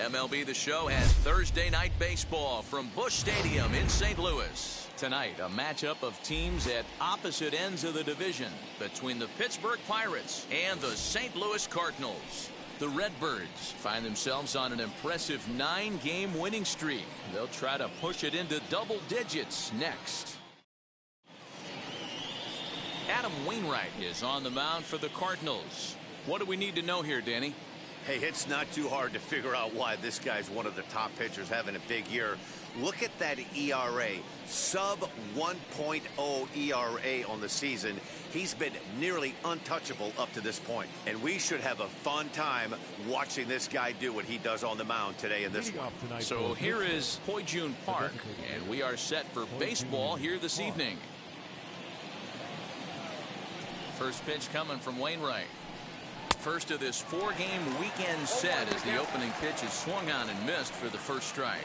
MLB The Show has Thursday night baseball from Busch Stadium in St. Louis. Tonight, a matchup of teams at opposite ends of the division between the Pittsburgh Pirates and the St. Louis Cardinals. The Redbirds find themselves on an impressive 9-game winning streak. They'll try to push it into double digits next. Adam Wainwright is on the mound for the Cardinals. What do we need to know here, Danny? Hey, it's not too hard to figure out why this guy's one of the top pitchers having a big year. Look at that ERA, sub 1.0 ERA on the season. He's been nearly untouchable up to this point. And we should have a fun time watching this guy do what he does on the mound today in this one. So here is Poijun Park, and we are set for baseball here this evening. First pitch coming from Wainwright. First of this 4-game weekend set as the opening pitch is swung on and missed for the first strike.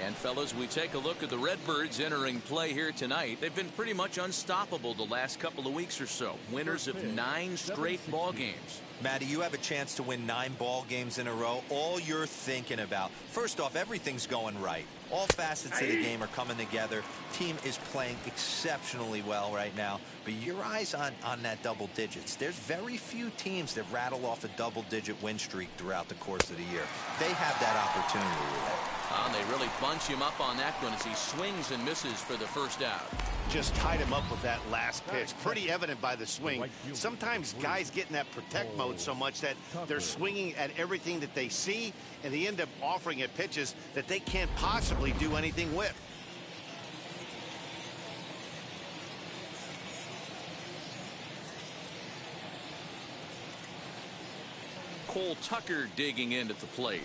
And fellas, we take a look at the Redbirds entering play here tonight. They've been pretty much unstoppable the last couple of weeks or so. Winners of 9 straight ball games. Matty, you have a chance to win 9 ball games in a row. All you're thinking about, first off, everything's going right. All facets of the game are coming together. Team is playing exceptionally well right now. But your eyes on that double digits. There's very few teams that rattle off a double-digit win streak throughout the course of the year. They have that opportunity. They really bunch him up on that one as he swings and misses for the first out. Just tied him up with that last pitch. Pretty evident by the swing. Sometimes guys get in that protect mode so much that they're swinging at everything that they see, and they end up offering at pitches that they can't possibly do anything with. Cole Tucker digging in at the plate.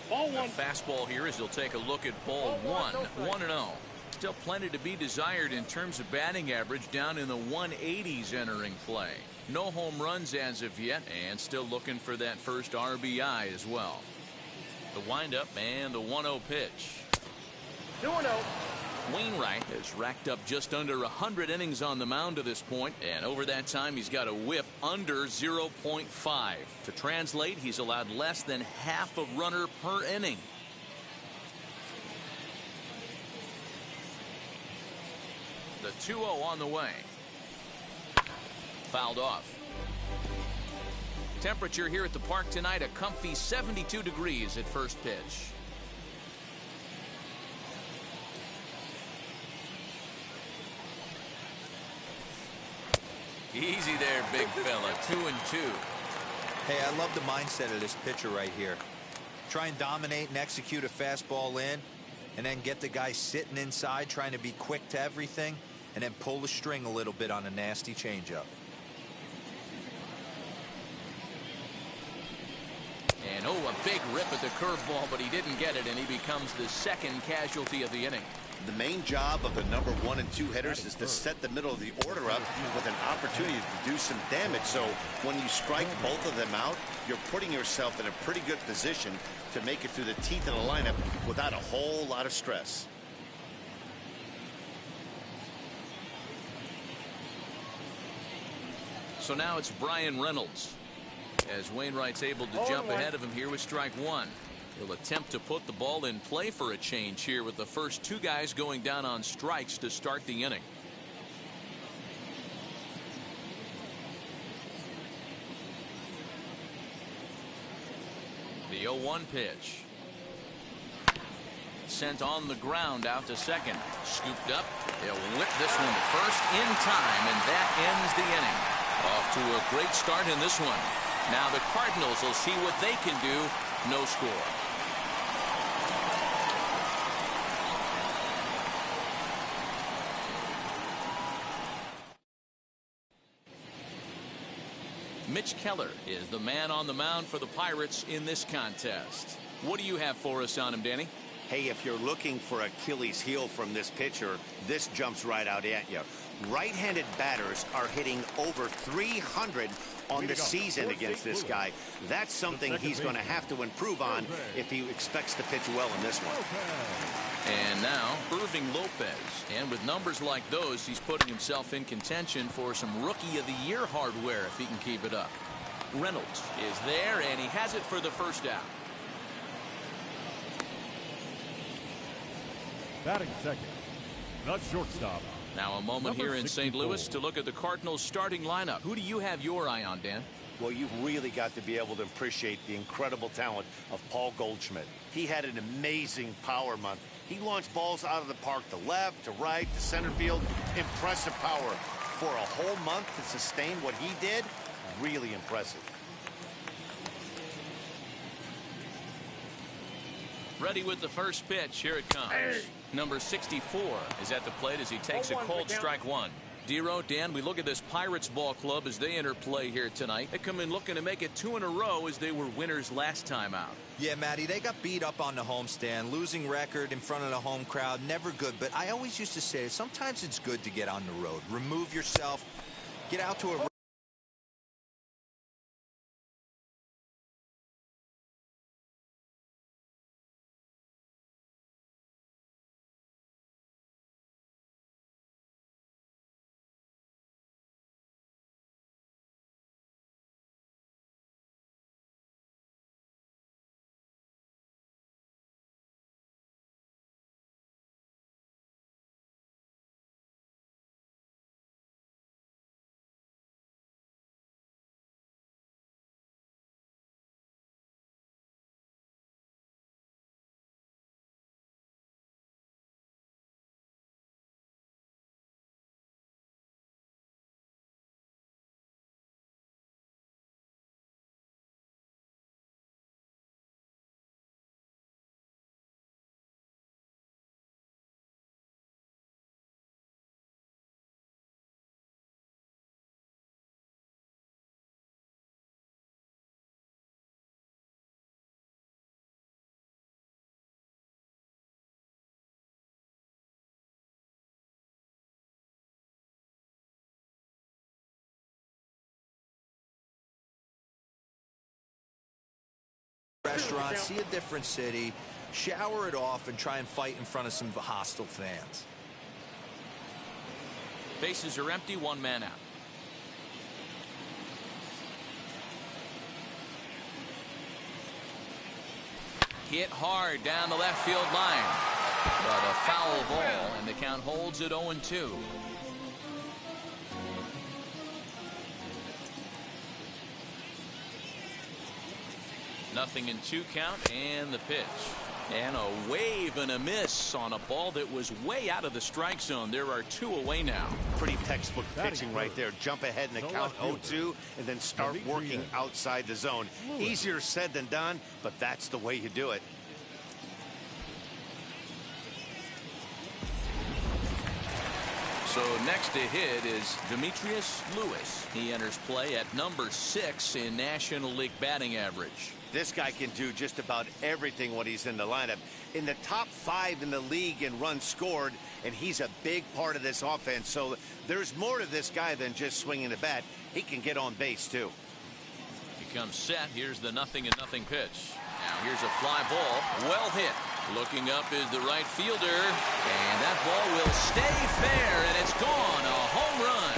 Ball one. A fastball here as he'll take a look at ball one. 1-0. Still plenty to be desired in terms of batting average, down in the 180s entering play. No home runs as of yet, and still looking for that first RBI as well. The windup and the 1-0 pitch. 2-0. Wainwright has racked up just under 100 innings on the mound to this point, and over that time he's got a whip under 0.5. To translate, he's allowed less than half a runner per inning. The 2-0 on the way. Fouled off. Temperature here at the park tonight, a comfy 72 degrees at first pitch. Easy there, big fella. 2-2. Hey, I love the mindset of this pitcher right here. Try and dominate and execute a fastball in, and then get the guy sitting inside trying to be quick to everything, and then pull the string a little bit on a nasty changeup. And a big rip at the curveball, but he didn't get it, and he becomes the second casualty of the inning. The main job of the number 1 and 2 hitters is to set the middle of the order up with an opportunity to do some damage. So when you strike both of them out, you're putting yourself in a pretty good position to make it through the teeth of the lineup without a whole lot of stress. So now it's Brian Reynolds, as Wainwright's able to jump ahead of him here with strike 1. He'll attempt to put the ball in play for a change here with the first 2 guys going down on strikes to start the inning. The 0-1 pitch. Sent on the ground out to second. Scooped up. They'll whip this one to first in time, and that ends the inning. Off to a great start in this one. Now the Cardinals will see what they can do. No score. Mitch Keller is the man on the mound for the Pirates in this contest. What do you have for us on him, Danny? Hey, if you're looking for Achilles heel from this pitcher, this jumps right out at you. Right-handed batters are hitting over 300 on the season against this guy. That's something he's going to have to improve on if he expects to pitch well in this one. And now Irving Lopez, and with numbers like those, he's putting himself in contention for some Rookie of the Year hardware if he can keep it up. Reynolds is there, and he has it for the first out. Batting second, the shortstop. Now a moment here in St. Louis to look at the Cardinals starting lineup. Who do you have your eye on, Dan? Well, you've really got to be able to appreciate the incredible talent of Paul Goldschmidt. He had an amazing power month. He launched balls out of the park to left, to right, to center field. Impressive power. For a whole month to sustain what he did, really impressive. Ready with the first pitch. Here it comes. Number 64 is at the plate as he takes a cold strike one. Dero, Dan, we look at this Pirates ball club as they enter play here tonight. They come in looking to make it 2 in a row as they were winners last time out. Yeah, Matty, they got beat up on the homestand. Losing record in front of the home crowd, never good. But I always used to say sometimes it's good to get on the road. Remove yourself. Get out to a restaurant, see a different city, shower it off, and try and fight in front of some hostile fans. Bases are empty, 1 man out. Hit hard down the left field line. But a foul ball, and the count holds at 0-2. Nothing in 2 count, and the pitch. And a wave and a miss on a ball that was way out of the strike zone. There are 2 away now. Pretty textbook pitching right there. Jump ahead in the count 0-2 and then start working outside the zone. Easier said than done, but that's the way you do it. So next to hit is Demetrius Lewis. He enters play at number 6 in National League batting average. This guy can do just about everything when he's in the lineup. In the top 5 in the league in runs scored, and he's a big part of this offense. So there's more to this guy than just swinging the bat. He can get on base, too. He comes set. Here's the 0-0 pitch. Now here's a fly ball. Well hit. Looking up is the right fielder. And that ball will stay fair, and it's gone. A home run.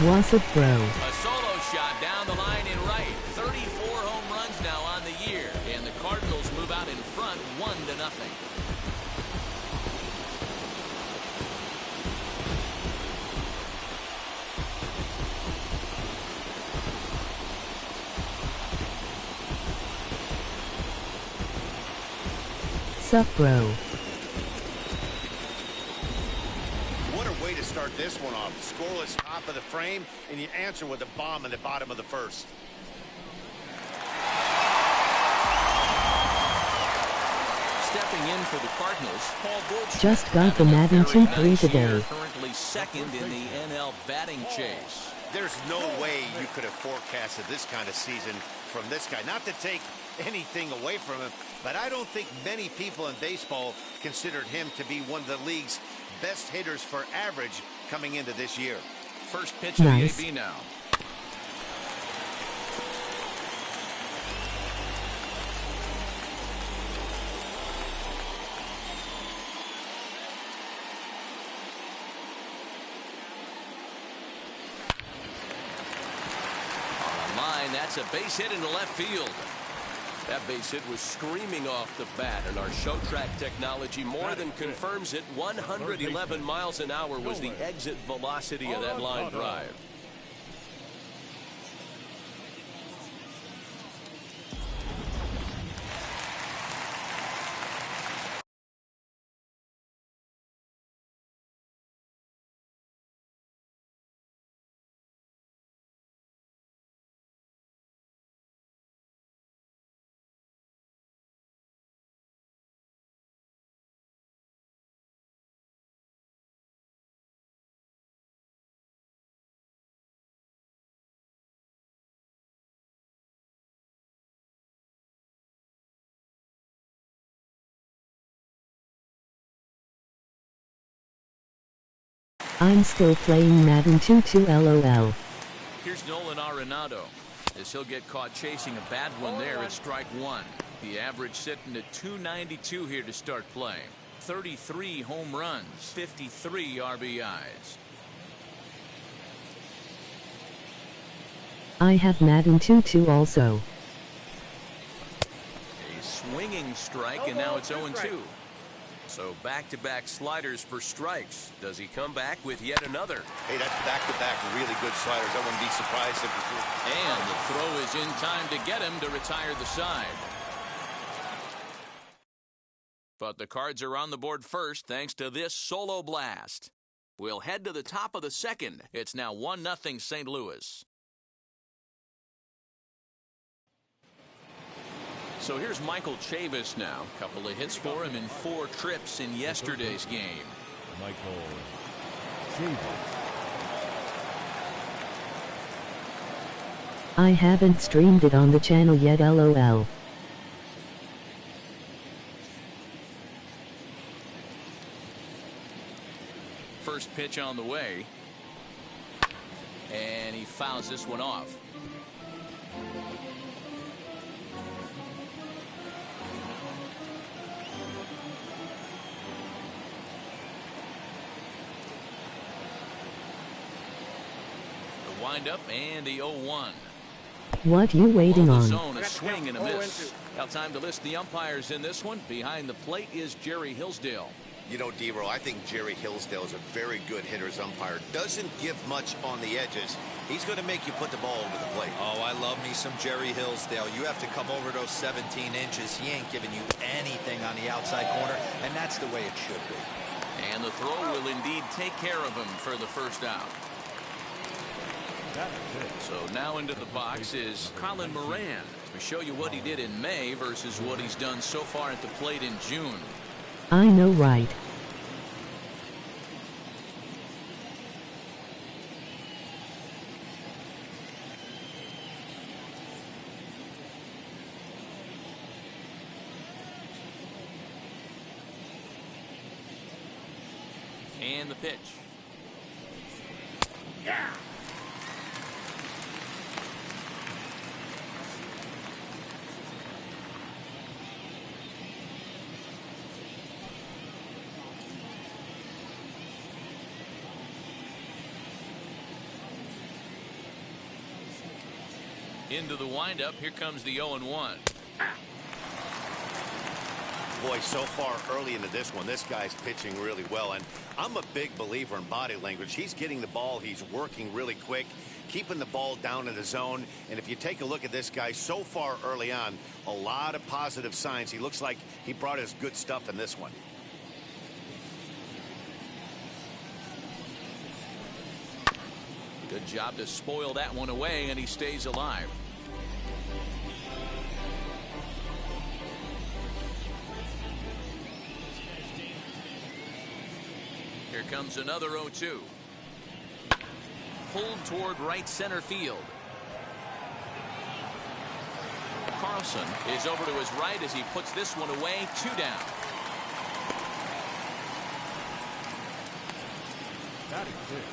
Wassup Bro. A solo shot down the line in right. 34 home runs now on the year. And the Cardinals move out in front 1-0. Sup Bro. What a way to start this one off. Scoreless top of the frame, and you answer with a bomb in the bottom of the first. Stepping in for the Cardinals, Paul Goldschmidt. Just got the Madden 2-3 today. Currently second in the NL batting chase. There's no way you could have forecasted this kind of season from this guy. Not to take anything away from him, but I don't think many people in baseball considered him to be one of the league's best hitters for average coming into this year. First pitch to the AB now. On the line, that's a base hit into left field. That base hit was screaming off the bat, and our show track technology more than confirms it. 111 miles an hour was the exit velocity of that line drive. I'm still playing Madden 22 LOL. Here's Nolan Arenado as he'll get caught chasing a bad one there at strike one. The average sitting at 292 here to start play. 33 home runs, 53 RBIs. I have Madden 22 also. A swinging strike, and now it's 0-2. So back-to-back sliders for strikes. Does he come back with yet another? Hey, that's back-to-back really good sliders. I wouldn't be surprised if it... And the throw is in time to get him to retire the side. But the Cards are on the board first thanks to this solo blast. We'll head to the top of the second. It's now 1-0 St. Louis. So here's Michael Chavis now. Couple of hits for him in 4 trips in yesterday's game. Michael Chavis. I haven't streamed it on the channel yet LOL. First pitch on the way. And he fouls this one off. Wind up and the 0-1. What you waiting on? Zone, a swing and a miss. Now time to list the umpires in this one. Behind the plate is Jerry Hillsdale. You know, D-Row, I think Jerry Hillsdale is a very good hitter's umpire. Doesn't give much on the edges. He's going to make you put the ball over the plate. Oh, I love me some Jerry Hillsdale. You have to come over those 17 inches. He ain't giving you anything on the outside corner, and that's the way it should be. And the throw will indeed take care of him for the first out. So now into the box is Colin Moran to show you what he did in May versus what he's done so far at the plate in June. I know, right? And the pitch. Yeah. Into the windup. Here comes the 0-1. Boy, so far early into this one, this guy's pitching really well. And I'm a big believer in body language. He's getting the ball. He's working really quick, keeping the ball down in the zone. And if you take a look at this guy so far early on, a lot of positive signs. He looks like he brought his good stuff in this one. Good job to spoil that one away, and he stays alive. Here comes another 0-2. Pulled toward right center field. Carlson is over to his right as he puts this one away. 2 down. That is it.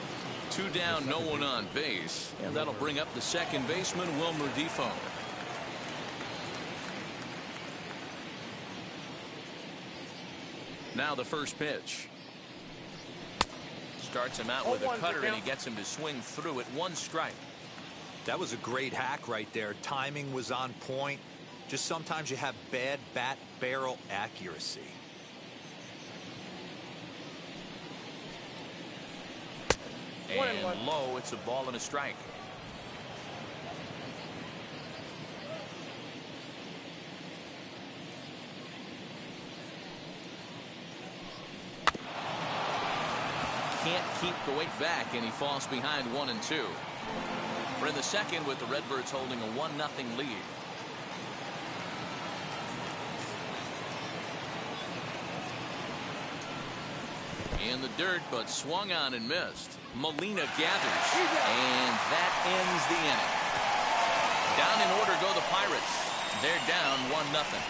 2 down, no one on base, and that'll bring up the second baseman, Wilmer Defoe. Now the first pitch. Starts him out with a cutter, and he gets him to swing through it. 1 strike. That was a great hack right there. Timing was on point. Just sometimes you have bad bat barrel accuracy. And low, it's a ball and a strike. Can't keep the weight back, and he falls behind 1-2. We're in the second with the Redbirds holding a 1-0 lead. In the dirt, but swung on and missed. Molina gathers, and that ends the inning. Down in order go the Pirates. They're down 1-0.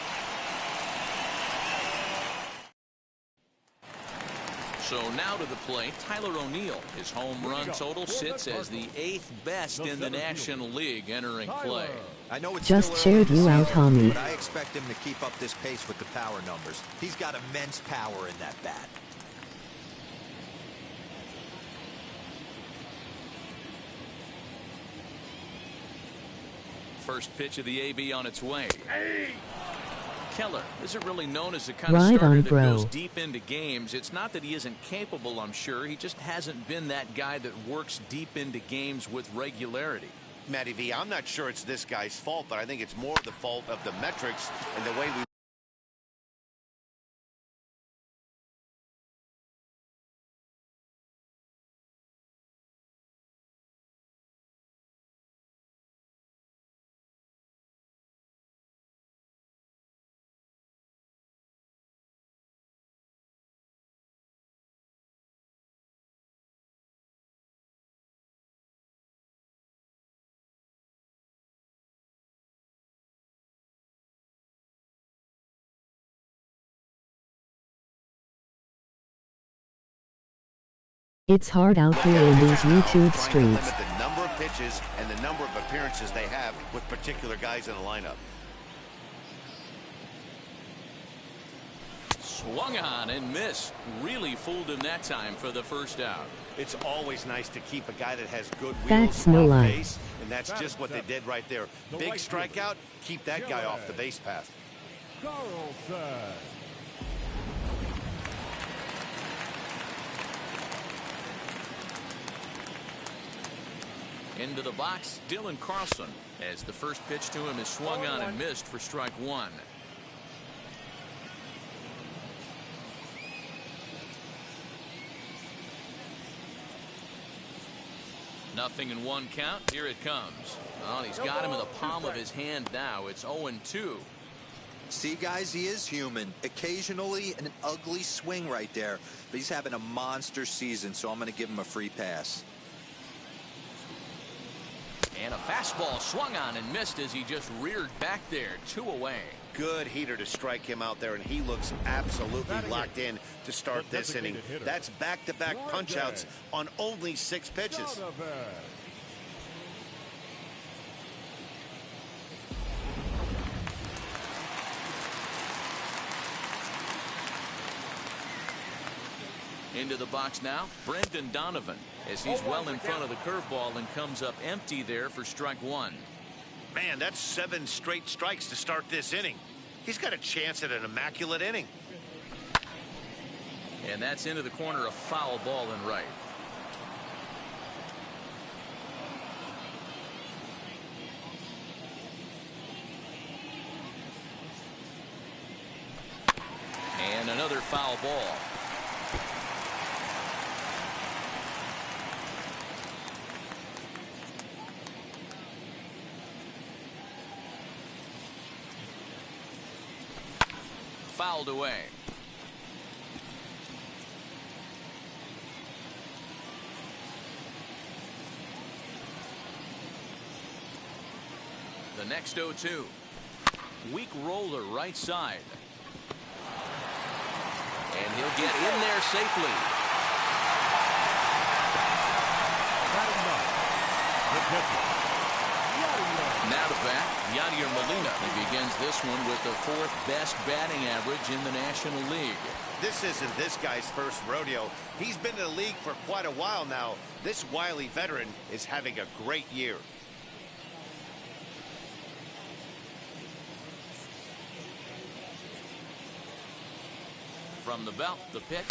So now to the plate, Tyler O'Neill. His home run total sits as the 8th best in the National League entering play. I know it's Just still early shared in the you out, season, Tommy. but I expect him to keep up this pace with the power numbers. He's got immense power in that bat. First pitch of the AB on its way. Keller isn't really known as the kind Right of starter on, that bro. goes deep into games. It's not that he isn't capable, I'm sure. He just hasn't been that guy that works deep into games with regularity. Matty V, I'm not sure it's this guy's fault, but I think it's more the fault of the metrics and the way we It's hard out here in these YouTube trying to streets. limit the number of pitches and the number of appearances they have with particular guys in the lineup. Swung on and missed. Really fooled him that time for the first out. It's always nice to keep a guy that has good wheels That's no off lie. base, and that's just what they did right there. Big strikeout, keep that guy off the base path. Carlson. Into the box, Dylan Carlson, as the first pitch to him is swung on and missed for strike one. Nothing in one count. Here it comes. Oh, he's got him in the palm of his hand now. It's 0-2. See, guys, he is human. Occasionally an ugly swing right there, but he's having a monster season, so I'm going to give him a free pass. And a fastball swung on and missed as he just reared back there. 2 away. Good heater to strike him out there, and he looks absolutely locked in to start this inning. That's back-to-back punch-outs on only 6 pitches. Into the box now, Brendan Donovan, as he's well in front of the curveball and comes up empty there for strike one. Man, that's 7 straight strikes to start this inning. He's got a chance at an immaculate inning. And that's into the corner, a foul ball and right. And another foul ball. Fouled away. The next 0-2. Weak roller right side. And he'll get in there safely. Now to bat, Yadier Molina. He begins this one with the 4th best batting average in the National League. This isn't this guy's first rodeo. He's been in the league for quite a while now. This wily veteran is having a great year. From the belt, the pitch.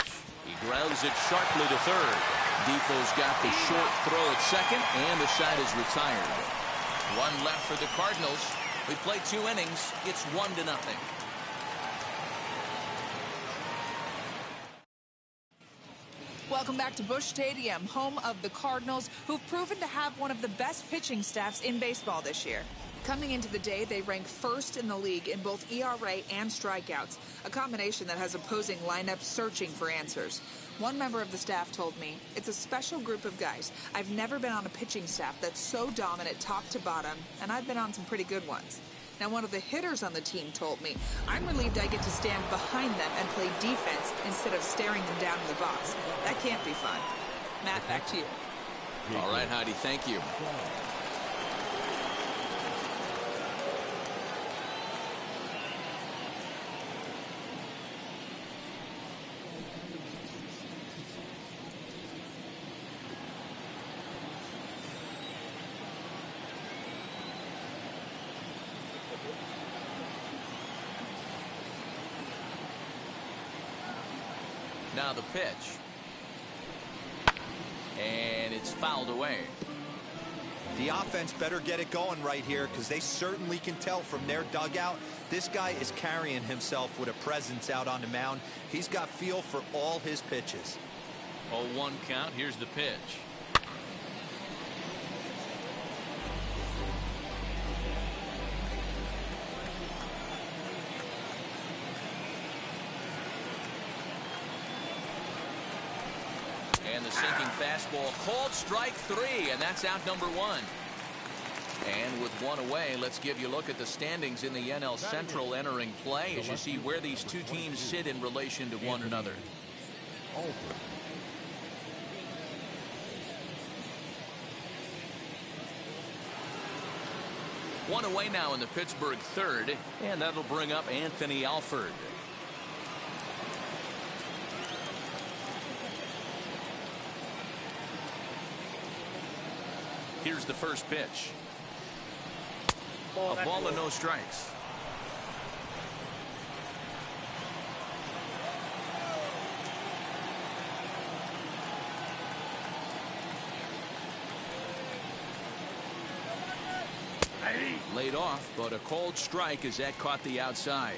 He grounds it sharply to third. Defoe's got the short throw at second, and the side is retired. One left for the Cardinals. We played 2 innings. It's 1-0. Welcome back to Busch Stadium, home of the Cardinals, who've proven to have one of the best pitching staffs in baseball this year. Coming into the day, they rank first in the league in both ERA and strikeouts, a combination that has opposing lineups searching for answers. One member of the staff told me, "It's a special group of guys. I've never been on a pitching staff that's so dominant top to bottom, and I've been on some pretty good ones." Now, one of the hitters on the team told me, "I'm relieved I get to stand behind them and play defense instead of staring them down in the box. That can't be fun." Matt, back to you. All right, Heidi, thank you. Now the pitch. And it's fouled away. The offense better get it going right here, because they certainly can tell from their dugout this guy is carrying himself with a presence out on the mound. He's got feel for all his pitches. 0-1 count. Here's the pitch. And the sinking fastball, called strike 3, and that's out number 1. And with 1 away, let's give you a look at the standings in the NL Central entering play as you see where these 2 teams sit in relation to one another. 1 away now in the Pittsburgh third, and that'll bring up Anthony Alford. Here's the first pitch. A ball and no strikes. Laid off, but a cold strike as that caught the outside.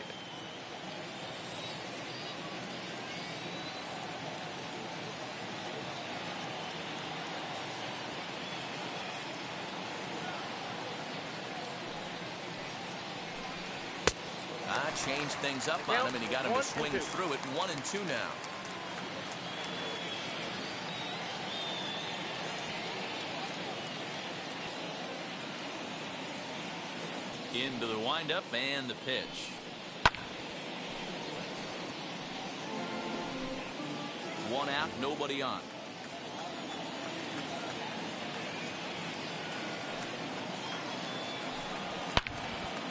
Changed things up on him, and he got him to swing through it. 1-2 now. Into the windup and the pitch. 1 out, nobody on.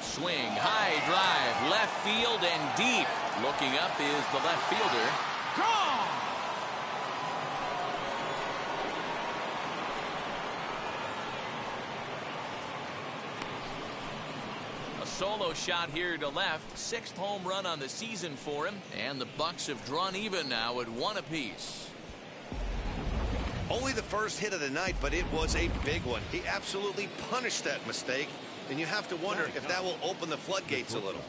Swing, high drive, left field and deep. Looking up is the left fielder. Gone! A solo shot here to left. 6th home run on the season for him. And the Bucks have drawn even now at 1 apiece. Only the first hit of the night, but it was a big one. He absolutely punished that mistake. And you have to wonder if that will open the floodgates a little.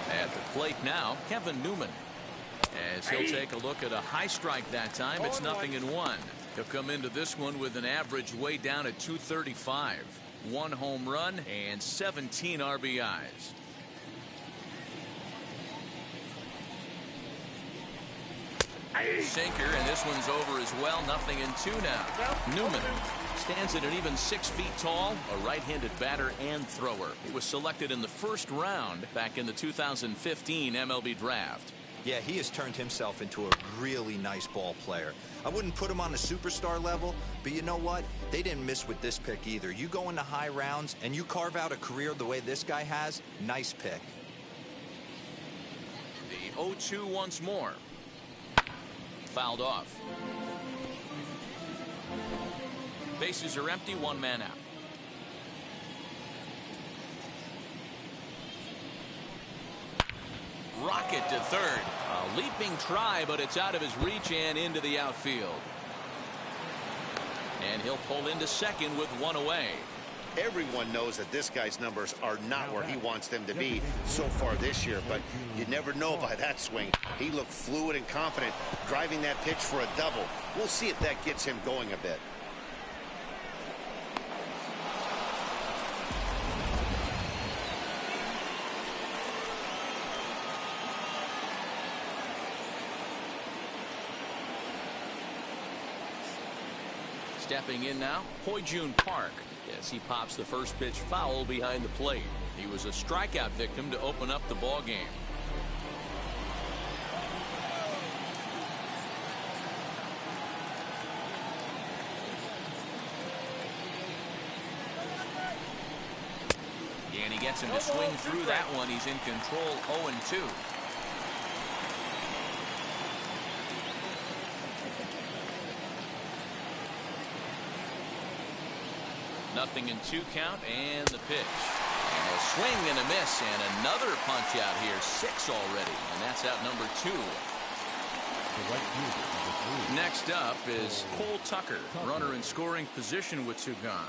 At the plate now, Kevin Newman. As he'll take a look at a high strike that time, it's 0-1. He'll come into this one with an average way down at 235. 1 home run and 17 RBIs. Sinker, and this one's over as well. 0-2 now. Newman stands at an even 6 feet tall, a right-handed batter and thrower. He was selected in the first round back in the 2015 MLB draft. Yeah, he has turned himself into a really nice ball player. I wouldn't put him on the superstar level, but you know what? They didn't miss with this pick either. You go into high rounds and you carve out a career the way this guy has, nice pick. The 0-2 once more. Fouled off. Bases are empty, 1 man out. it to third. A leaping try, but it's out of his reach and into the outfield. And he'll pull into second with one away. Everyone knows that this guy's numbers are not where he wants them to be so far this year, but you never know by that swing. He looked fluid and confident, driving that pitch for a double. We'll see if that gets him going a bit. Stepping in now, Hoi-Jun Park, as he pops the first pitch foul behind the plate. He was a strikeout victim to open up the ball game. And he gets him to swing through that one. He's in control, 0-2. Nothing in 2 count, and the pitch. And a swing and a miss, and another punch out here. 6 already, and that's out number 2. Next up is Cole Tucker, runner in scoring position with 2 gone.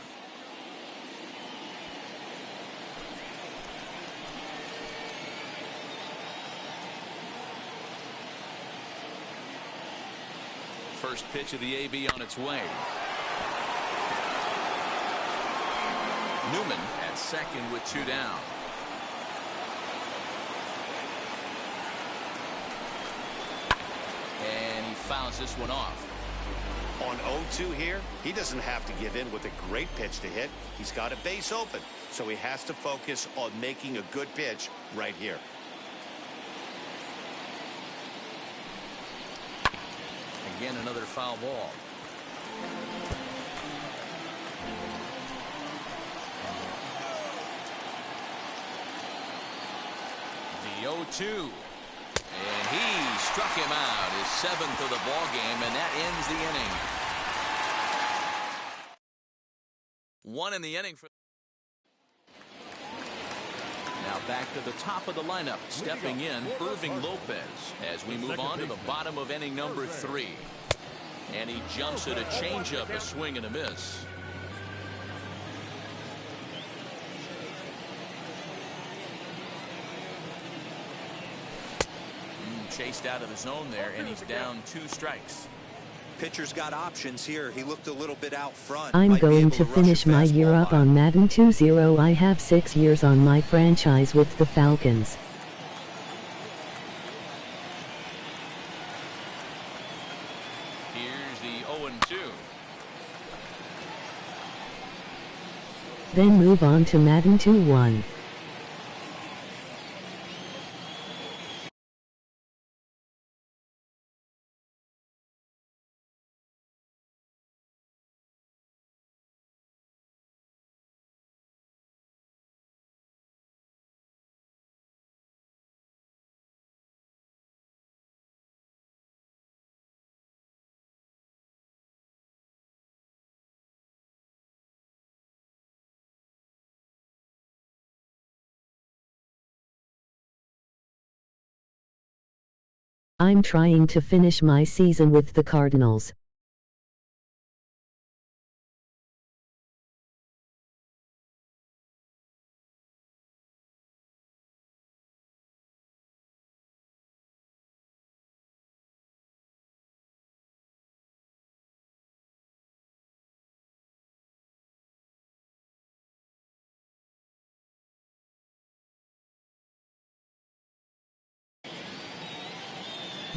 First pitch of the AB on its way. Newman at second with 2 down. And he fouls this one off. On 0-2 here, he doesn't have to give in with a great pitch to hit. He's got a base open, so he has to focus on making a good pitch right here. Again, another foul ball. The 0-2. And he struck him out, his 7th of the ball game, and that ends the inning. 1 in the inning for. Now back to the top of the lineup, stepping in, Irving Lopez, as we move on to the bottom of inning number 3. And he jumps at a changeup, a swing and a miss. Chased out of the zone there, and he's down 2 strikes. Pitcher's got options here. He looked a little bit out front. I'm going to finish my year up on Madden 2-0. I have 6 years on my franchise with the Falcons. Here's the 0-2. Then move on to Madden 2-1. I'm trying to finish my season with the Cardinals.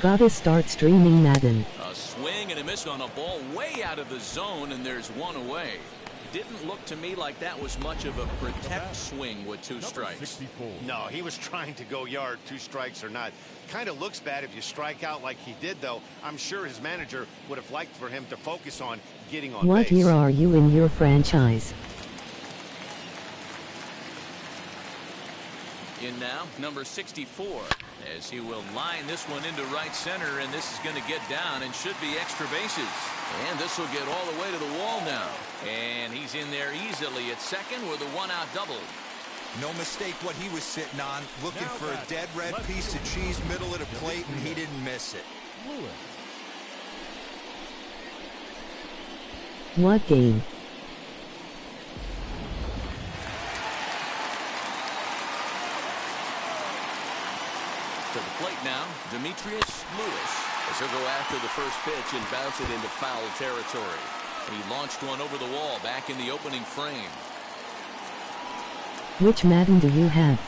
Gotta start streaming Madden. A swing and a miss on a ball way out of the zone, and there's 1 away. Didn't look to me like that was much of a protect swing with 2 strikes. No, he was trying to go yard, 2 strikes or not. Kind of looks bad if you strike out like he did, though. I'm sure his manager would have liked for him to focus on getting on What base. year are you in your franchise? In now, number 64, as he will line this one into right center, and this is going to get down and should be extra bases. And this will get all the way to the wall now. And he's in there easily at second with a 1-out double. No mistake what he was sitting on, looking for a dead red piece of cheese middle of the plate, and he didn't miss it. What game? To the plate now, Demetrius Lewis, as he'll go after the first pitch and bounce it into foul territory. He launched one over the wall back in the opening frame. Which Madden do you have?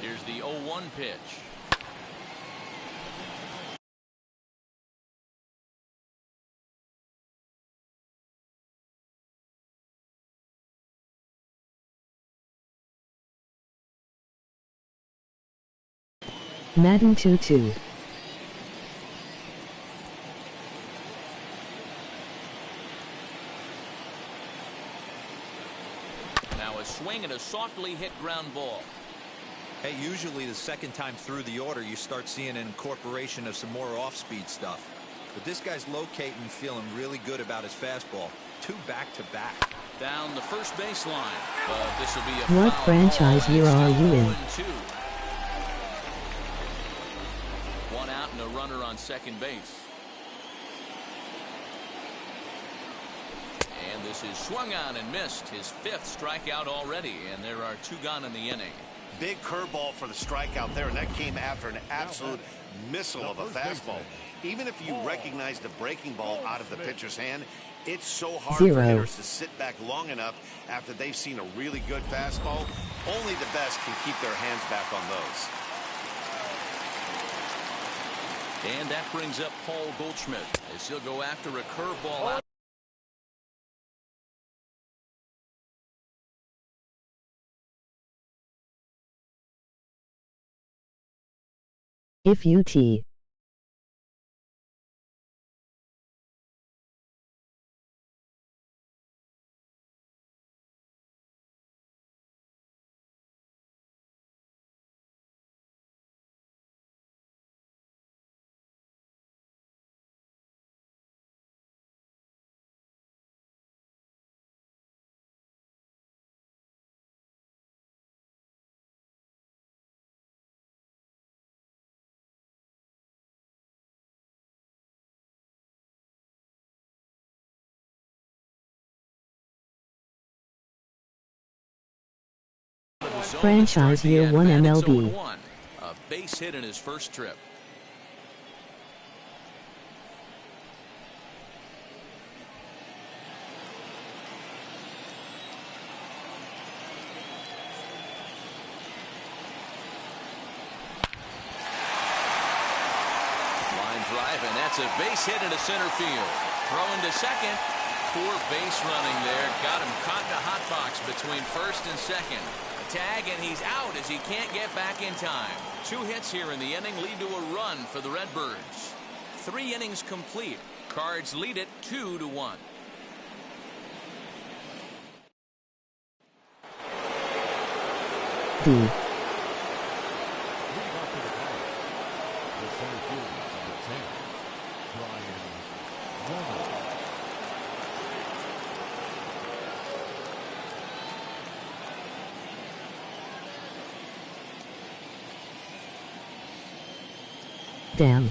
Here's the 0-1 pitch. Madden 2-2. Now a swing and a softly hit ground ball. Hey, usually the second time through the order, you start seeing an incorporation of some more off-speed stuff. But this guy's locating, feeling really good about his fastball. 2 back-to-back. Down the first baseline. This will be a What foul franchise ball, year and are it's you in? 0-2. One out and a runner on second base. And this is swung on and missed. His 5th strikeout already, and there are 2 gone in the inning. Big curveball for the strikeout there, and that came after an absolute missile of a fastball. Even if you recognize the breaking ball out of the pitcher's hand, it's so hard for hitters to sit back long enough after they've seen a really good fastball. Only the best can keep their hands back on those. And that brings up Paul Goldschmidt as he'll go after a curveball out. If UT. Franchise year 1 MLB. A base hit in his first trip. Line drive, and that's a base hit into center field. Throwing to second. Poor base running there. Got him caught in a hot box between first and second. A tag, and he's out as he can't get back in time. 2 hits here in the inning lead to a run for the Redbirds. 3 innings complete. Cards lead it 2-1. D. Damn.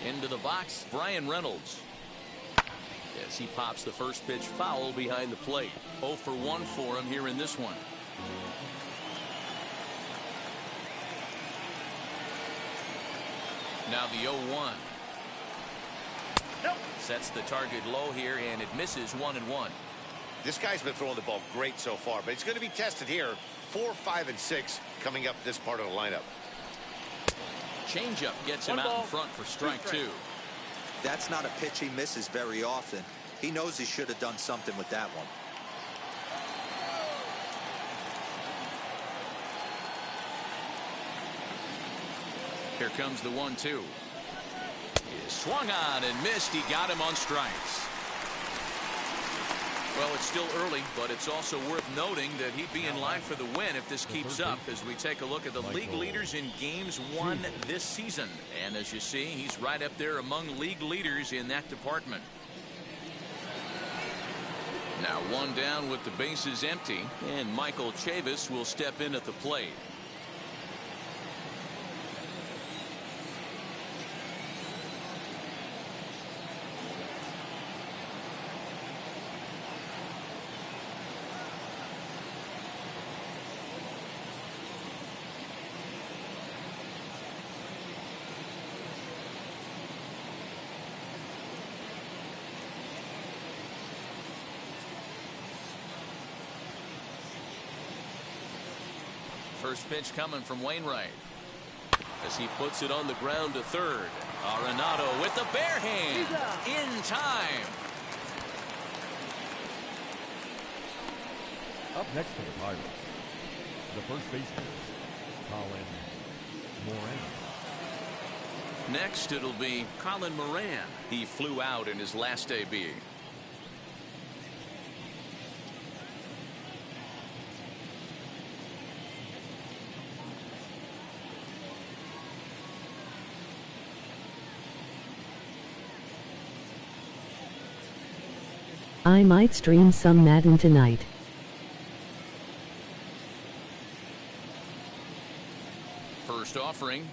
Into the box, Brian Reynolds. As he pops the first pitch foul behind the plate. 0 for 1 for him here in this one. Now the 0-1. Sets the target low here, and it misses 1-1. This guy's been throwing the ball great so far, but he's going to be tested here. 4, 5, and 6 coming up this part of the lineup. Changeup gets him out in front for strike 2. That's not a pitch he misses very often. He knows he should have done something with that one. Here comes the 1-2. He swung on and missed. He got him on strikes. Well, it's still early, but it's also worth noting that he'd be in line for the win if this keeps up as we take a look at the league leaders in games won this season. And as you see, he's right up there among league leaders in that department. Now one down with the bases empty, and Michael Chavis will step in at the plate. First pitch coming from Wainwright as he puts it on the ground to third. Arenado with the bare hand in time. Up next for the Pirates, the first baseman, Colin Moran. Next it'll be Colin Moran. He flew out in his last AB. I might stream some Madden tonight. First offering.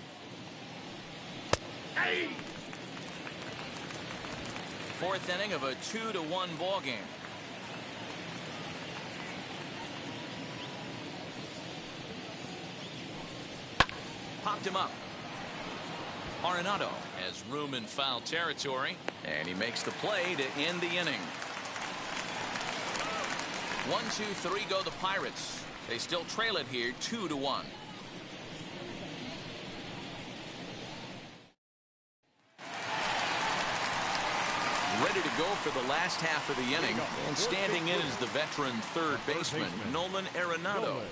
Fourth inning of a 2-1 ball game. Popped him up. Arenado has room in foul territory, and he makes the play to end the inning. 1-2-3 go the Pirates. They still trail it here 2-1. Ready to go for the last half of the inning, and standing in is the veteran third baseman Nolan Arenado.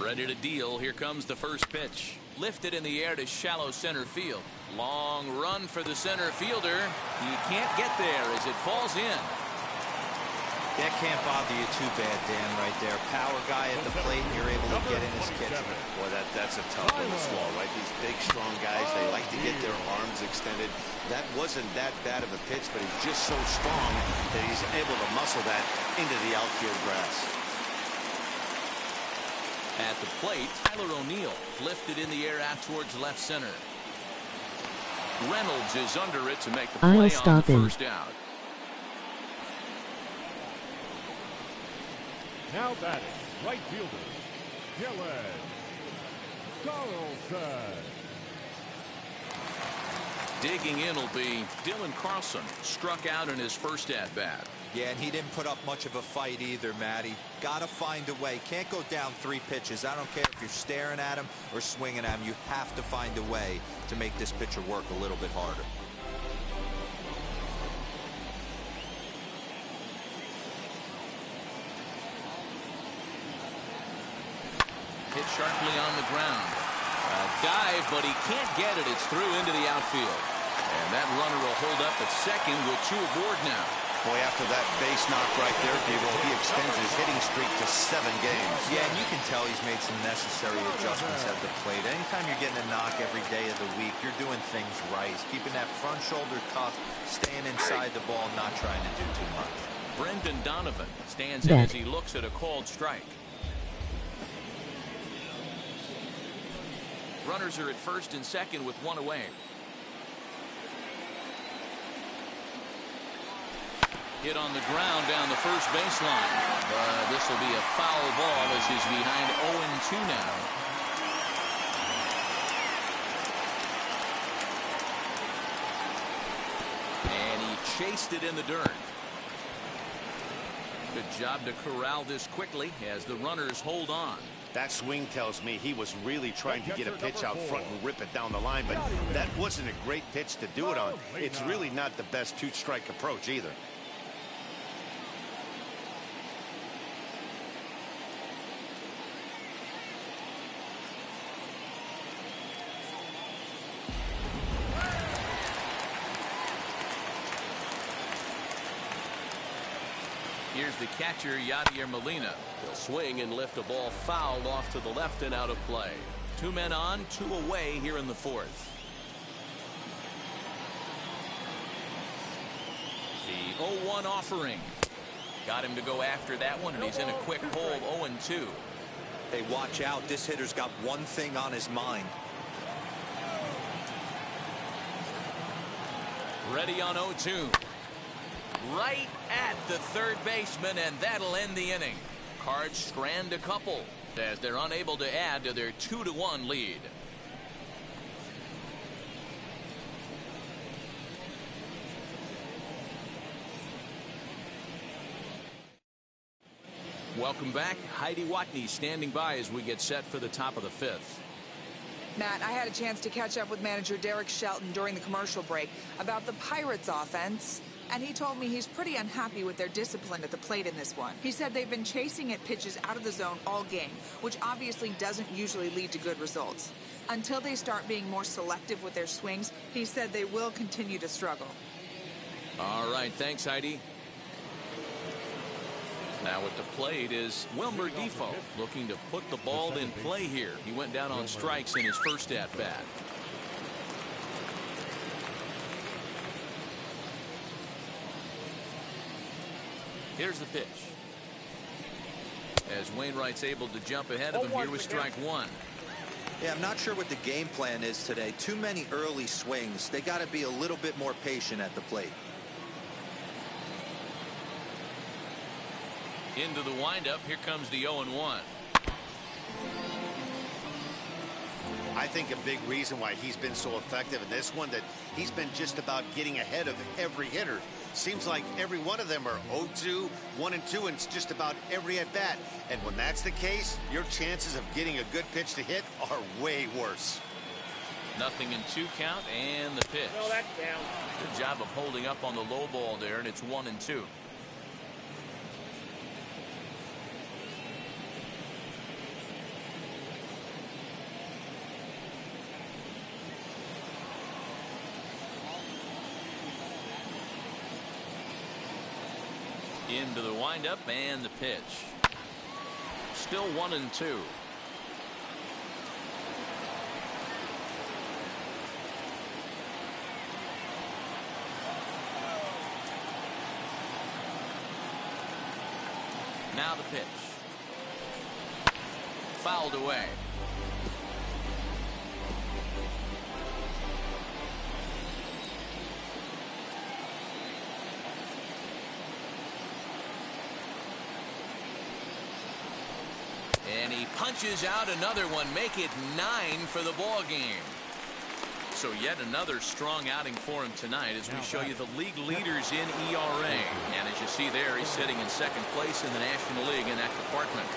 Ready to deal. Here comes the first pitch. Lifted in the air to shallow center field. Long run for the center fielder. He can't get there as it falls in. That can't bother you too bad, Dan, right there. Power guy at the plate, and you're able to get in his kitchen. Boy, that's a tough one to swallow, right? These big, strong guys, they like to get their arms extended. That wasn't that bad of a pitch, but he's just so strong that he's able to muscle that into the outfield grass. At the plate, Tyler O'Neill lifted in the air out towards left center. Reynolds is under it to make the play on the first out. Now batting, right fielder, Dylan Carlson. Digging in will be Dylan Carlson. Struck out in his first at-bat. Yeah, and he didn't put up much of a fight either, Matty. Gotta find a way. Can't go down 3 pitches. I don't care if you're staring at him or swinging at him. You have to find a way to make this pitcher work a little bit harder. Hit sharply on the ground. A dive, but he can't get it. It's through into the outfield. And that runner will hold up at second with 2 aboard now. Boy, after that base knock right there, Devo, he extends his hitting streak to 7 games. Yeah, and you can tell he's made some necessary adjustments at the plate. Anytime you're getting a knock every day of the week, you're doing things right. He's keeping that front shoulder cuff, staying inside the ball, not trying to do too much. Brendan Donovan stands in as he looks at a called strike. Runners are at first and second with 1 away. Hit on the ground down the first baseline. But this will be a foul ball as he's behind 0-2 now. And he chased it in the dirt. Good job to corral this quickly as the runners hold on. That swing tells me he was really trying to get a pitch out front and rip it down the line, but that wasn't a great pitch to do it on. It's really not the best 2-strike approach either. Here's the catcher, Yadier Molina. He'll swing and lift a ball foul off to the left and out of play. 2 men on, 2 away here in the 4th. The 0-1 offering. Got him to go after that one, and he's in a quick hole, 0-2. Hey, watch out. This hitter's got one thing on his mind. Ready on 0-2. Right at the third baseman, and that'll end the inning. Cards strand a couple as they're unable to add to their 2-1 lead. Welcome back. Heidi Watney standing by as we get set for the top of the 5th. Matt, I had a chance to catch up with manager Derek Shelton during the commercial break about the Pirates offense, and he told me he's pretty unhappy with their discipline at the plate in this one. He said they've been chasing at pitches out of the zone all game, which obviously doesn't usually lead to good results. Until they start being more selective with their swings, he said they will continue to struggle. All right, thanks, Heidi. Now at the plate is Wilmer Defoe, looking to put the ball in play here. He went down on strikes in his first at-bat. Here's the pitch. As Wainwright's able to jump ahead of him here with strike 1. Yeah, I'm not sure what the game plan is today. Too many early swings. They got to be a little bit more patient at the plate. Into the windup. Here comes the 0-1. I think a big reason why he's been so effective in this one, that he's been just about getting ahead of every hitter. Seems like every one of them are 0-2, 1-2, and it's just about every at bat. And when that's the case, your chances of getting a good pitch to hit are way worse. 0-2 count, and the pitch. Throw that down. Good job of holding up on the low ball there, and it's 1-2. Into the windup and the pitch. Still 1-2. Now the pitch. Fouled away. And he punches out another one, make it 9 for the ball game. So yet another strong outing for him tonight as we show you the league leaders in ERA. And as you see there, he's sitting in second place in the National League in that department.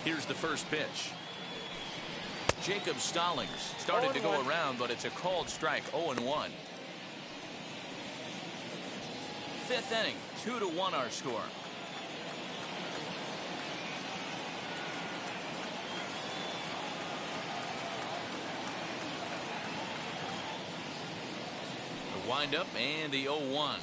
Here's the first pitch. Jacob Stallings started to go around, but it's a called strike. 0-1. 5th inning, 2-1 our score. The windup and the 0-1.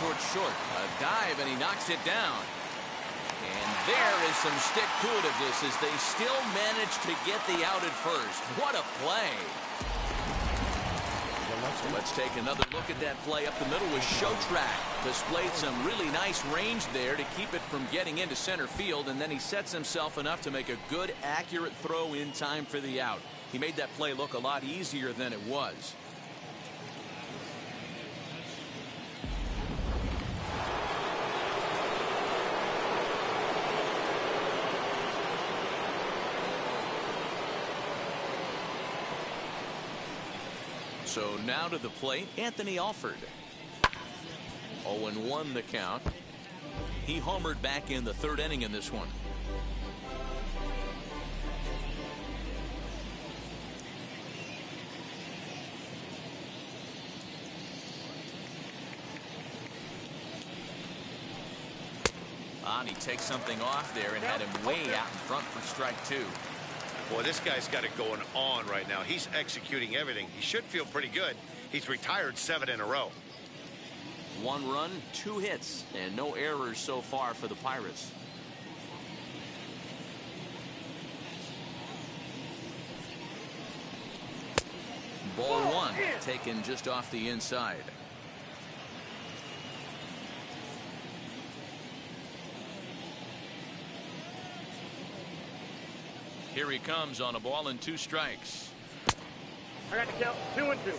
Towards short. A dive, and he knocks it down. And there is some stick to it of this as they still manage to get the out at first. What a play. So let's take another look at that play up the middle with Showtrack. Displayed some really nice range there to keep it from getting into center field, and then he sets himself enough to make a good, accurate throw in time for the out. He made that play look a lot easier than it was. So now to the plate, Anthony Alford. 0-1 the count. He homered back in the third inning in this one. And he takes something off there and had him way out in front for strike 2. Boy, this guy's got it going on right now. He's executing everything. He should feel pretty good. He's retired 7 in a row. 1 run, 2 hits, and no errors so far for the Pirates. Ball 1, taken just off the inside. Here he comes on a ball and 2 strikes. I got the count 2-2.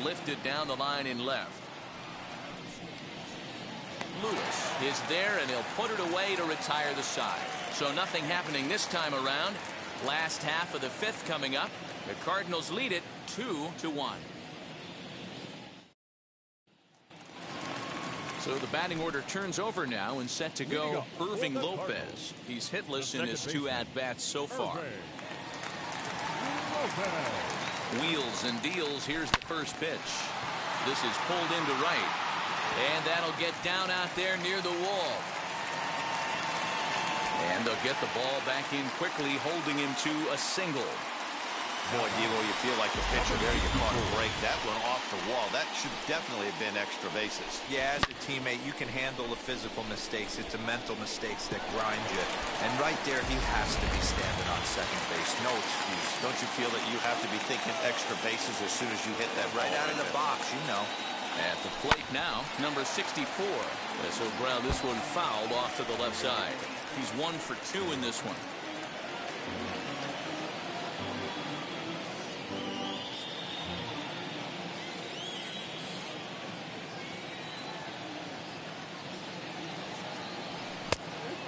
Lifted down the line in left. Lewis is there, and he'll put it away to retire the side. So nothing happening this time around. Last half of the 5th coming up. The Cardinals lead it 2-1. So the batting order turns over now and set to go Irving Lopez. He's hitless in his 2 at-bats so far. Wheels and deals. Here's the first pitch. This is pulled into right. And that'll get down out there near the wall. And they'll get the ball back in quickly, holding him to a single. Boy, Diego, you feel like the pitcher there. You caught a break. That one off the wall. That should definitely have been extra bases. Yeah, as a teammate, you can handle the physical mistakes. It's the mental mistakes that grind you. And right there, he has to be standing on second base. No excuse. Don't you feel that you have to be thinking extra bases as soon as you hit that Right out of the box, you know. At the plate now, number 64. So ground this one fouled off to the left side. He's 1 for 2 in this one.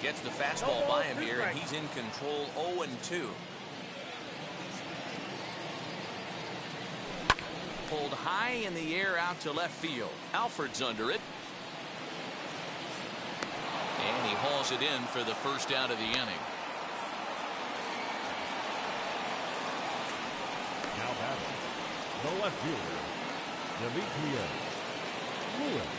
Gets the fastball by him here, and he's in control. 0-2. Pulled high in the air out to left field. Alford's under it. And he hauls it in for the first out of the inning. Now batting, the left fielder, Demetrius Lewis.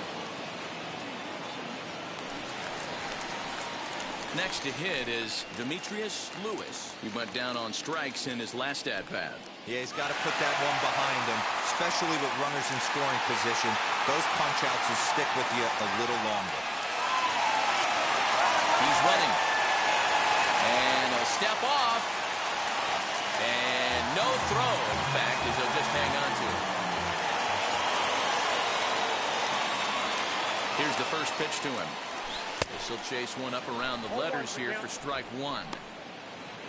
Next to hit is Demetrius Lewis. He went down on strikes in his last at-bat. Yeah, he's got to put that one behind him, especially with runners in scoring position. Those punch-outs will stick with you a little longer. He's running. And a step off. And no throw, in fact, as he'll just hang on to it. Here's the first pitch to him. This will chase one up around the letters here for strike 1.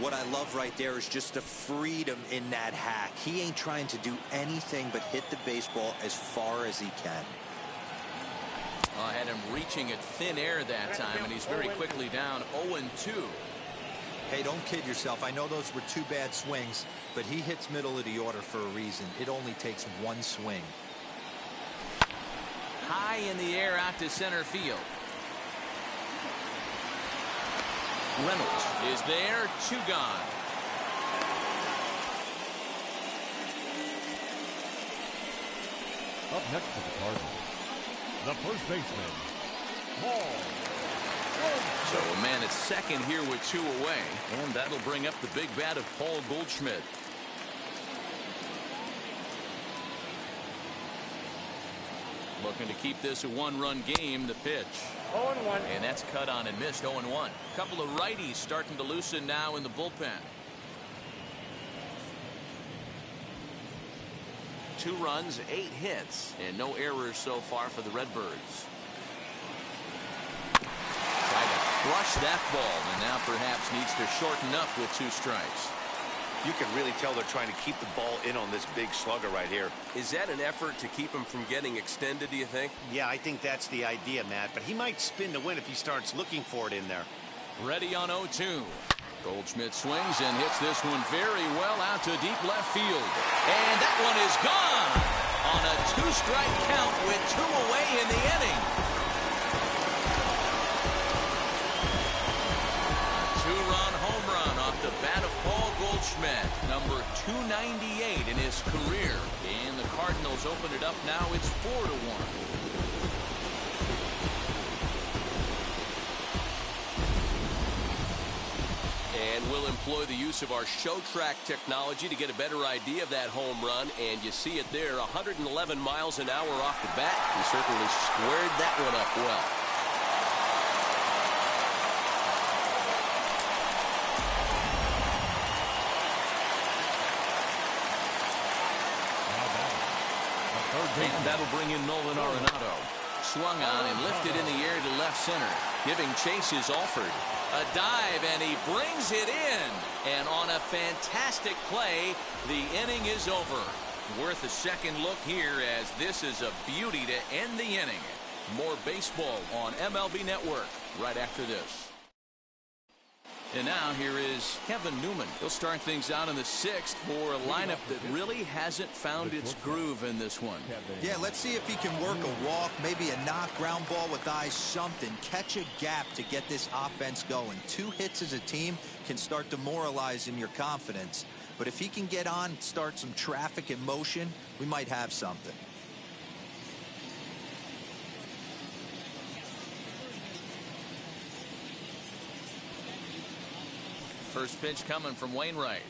What I love right there is just the freedom in that hack. He ain't trying to do anything but hit the baseball as far as he can. Had him reaching at thin air that time, and he's very quickly down 0-2. Hey, don't kid yourself. I know those were 2 bad swings, but he hits middle of the order for a reason. It only takes 1 swing. High in the air out to center field. Reynolds is there, 2 gone. Up next to the Cardinals, the first baseman, Paul. So a man at second here with 2 away, and that'll bring up the big bat of Paul Goldschmidt. Looking to keep this a 1-run game. The pitch. 0-1. And that's cut on and missed. 0-1. A couple of righties starting to loosen now in the bullpen. 2 runs, 8 hits, and no errors so far for the Redbirds. Try to crush that ball, and now perhaps needs to shorten up with 2 strikes. You can really tell they're trying to keep the ball in on this big slugger right here. Is that an effort to keep him from getting extended, do you think? Yeah, I think that's the idea, Matt. But he might spin to win if he starts looking for it in there. Ready on 0-2. Goldschmidt swings and hits this one very well out to deep left field. And that one is gone on a 2-strike count with 2 away in the inning. Two-run home run off the bat of Paul Goldschmidt, number 298 in his career. And the Cardinals open it up now. It's 4-1. And we'll employ the use of our show track technology to get a better idea of that home run. And you see it there, 111 miles an hour off the bat. He certainly squared that one up well. And that'll bring in Nolan Arenado. Swung on and lifted in the air to left center. Giving chase is Alford. A dive, and he brings it in. And on a fantastic play, the inning is over. Worth a second look here, as this is a beauty to end the inning. More baseball on MLB Network right after this. And now here is Kevin Newman. He'll start things out in the 6th for a lineup that really hasn't found its groove in this one. Yeah, let's see if he can work a walk, maybe a knock, ground ball with eyes, something. Catch a gap to get this offense going. 2 hits as a team can start demoralizing your confidence. But if he can get on, start some traffic in motion, we might have something. First pitch coming from Wainwright,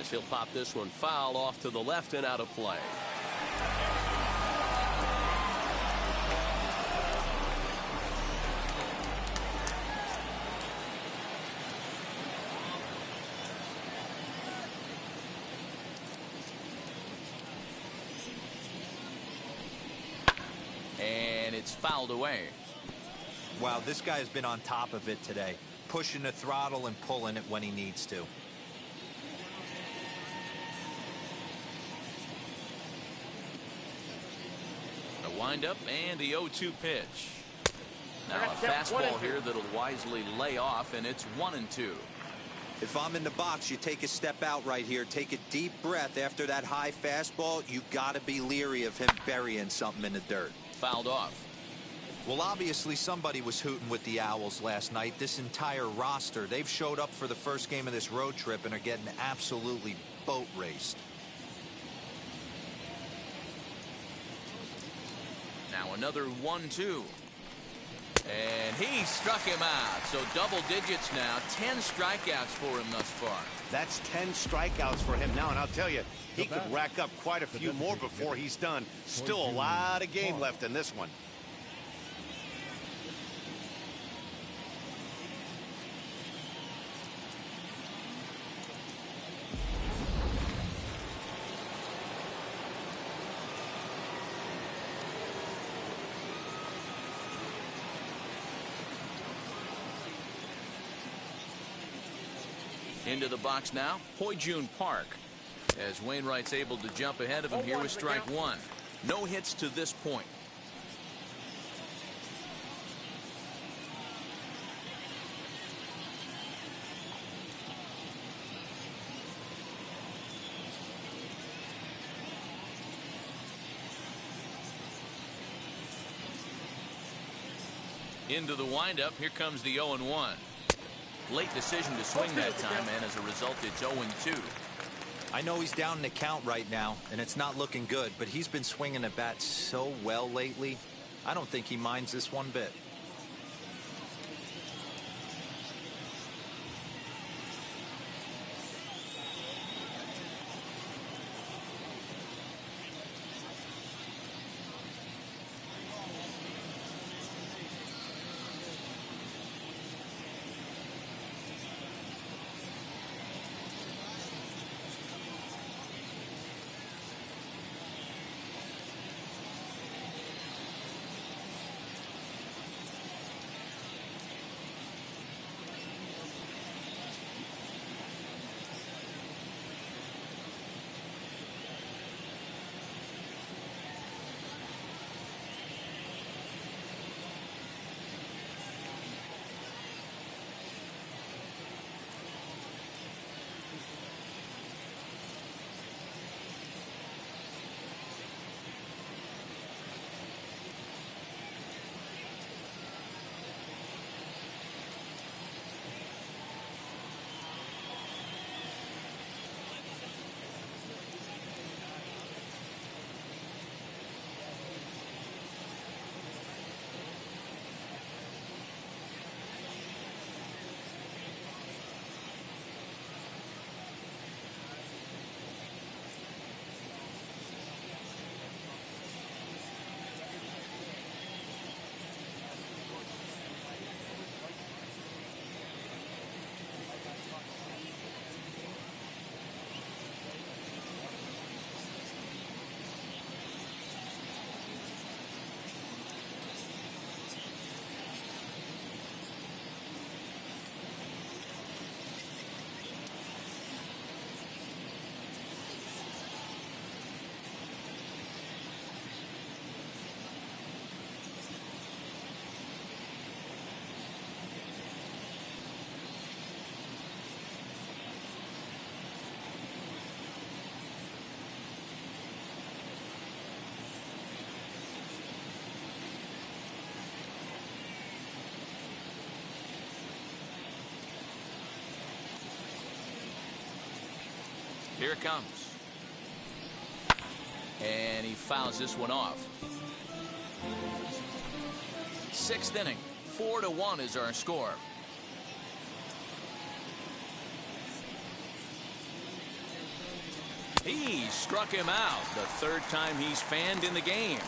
as he'll pop this one foul off to the left and out of play. And it's fouled away. Wow, this guy has been on top of it today, pushing the throttle and pulling it when he needs to. The windup and the 0-2 pitch. Now a fastball here that'll wisely lay off, and it's 1-2. If I'm in the box, you take a step out right here, take a deep breath after that high fastball. You got to be leery of him burying something in the dirt. Fouled off. Well, obviously somebody was hooting with the Owls last night. This entire roster, they've showed up for the first game of this road trip and are getting absolutely boat raced. Now another 1-2. And he struck him out. So double digits now. 10 strikeouts for him thus far. That's 10 strikeouts for him now, and I'll tell you, he could rack up quite a few more before he's done. Still a lot of game left in this one. Into the box now, Hoy-Jun Park, as Wainwright's able to jump ahead of him here with strike 1. No hits to this point. Into the windup, here comes the 0-1. Late decision to swing that time, and as a result, it's 0-2. I know he's down in the count right now, and it's not looking good, but he's been swinging the bat so well lately. I don't think he minds this one bit. it comes. And he fouls this one off. Sixth inning. 4-1 is our score. He struck him out. The third time he's fanned in the game.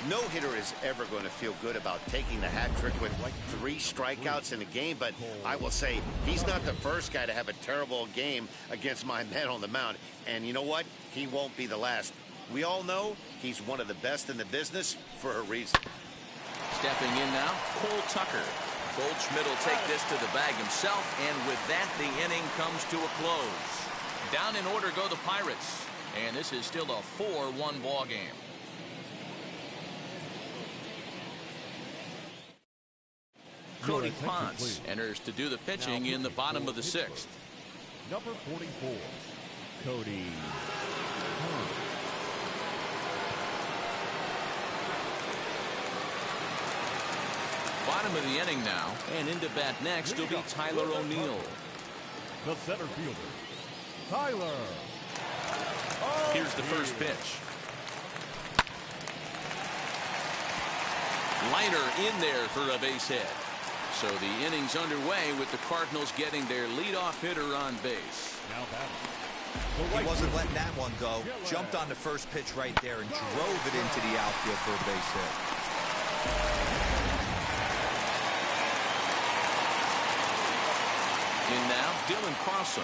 No hitter is ever going to feel good about taking the hat trick with like 3 strikeouts in a game, but I will say he's not the first guy to have a terrible game against my men on the mound. And you know what? He won't be the last. We all know he's one of the best in the business for a reason. Stepping in now, Cole Tucker. Goldschmidt will take this to the bag himself, and with that, the inning comes to a close. Down in order go the Pirates, and this is still a 4-1 ball game. Cody Ponce enters to do the pitching in the bottom of the 6th. Number 44, Cody. Bottom of the inning now, and into bat next will be Tyler O'Neill. The center fielder, Tyler. Here's the first pitch. Liner in there for a base hit. So the inning's underway with the Cardinals getting their leadoff hitter on base. Now batting. He wasn't letting that one go. Jumped on the first pitch right there and drove it into the outfield for a base hit. In now, Dylan Carlson.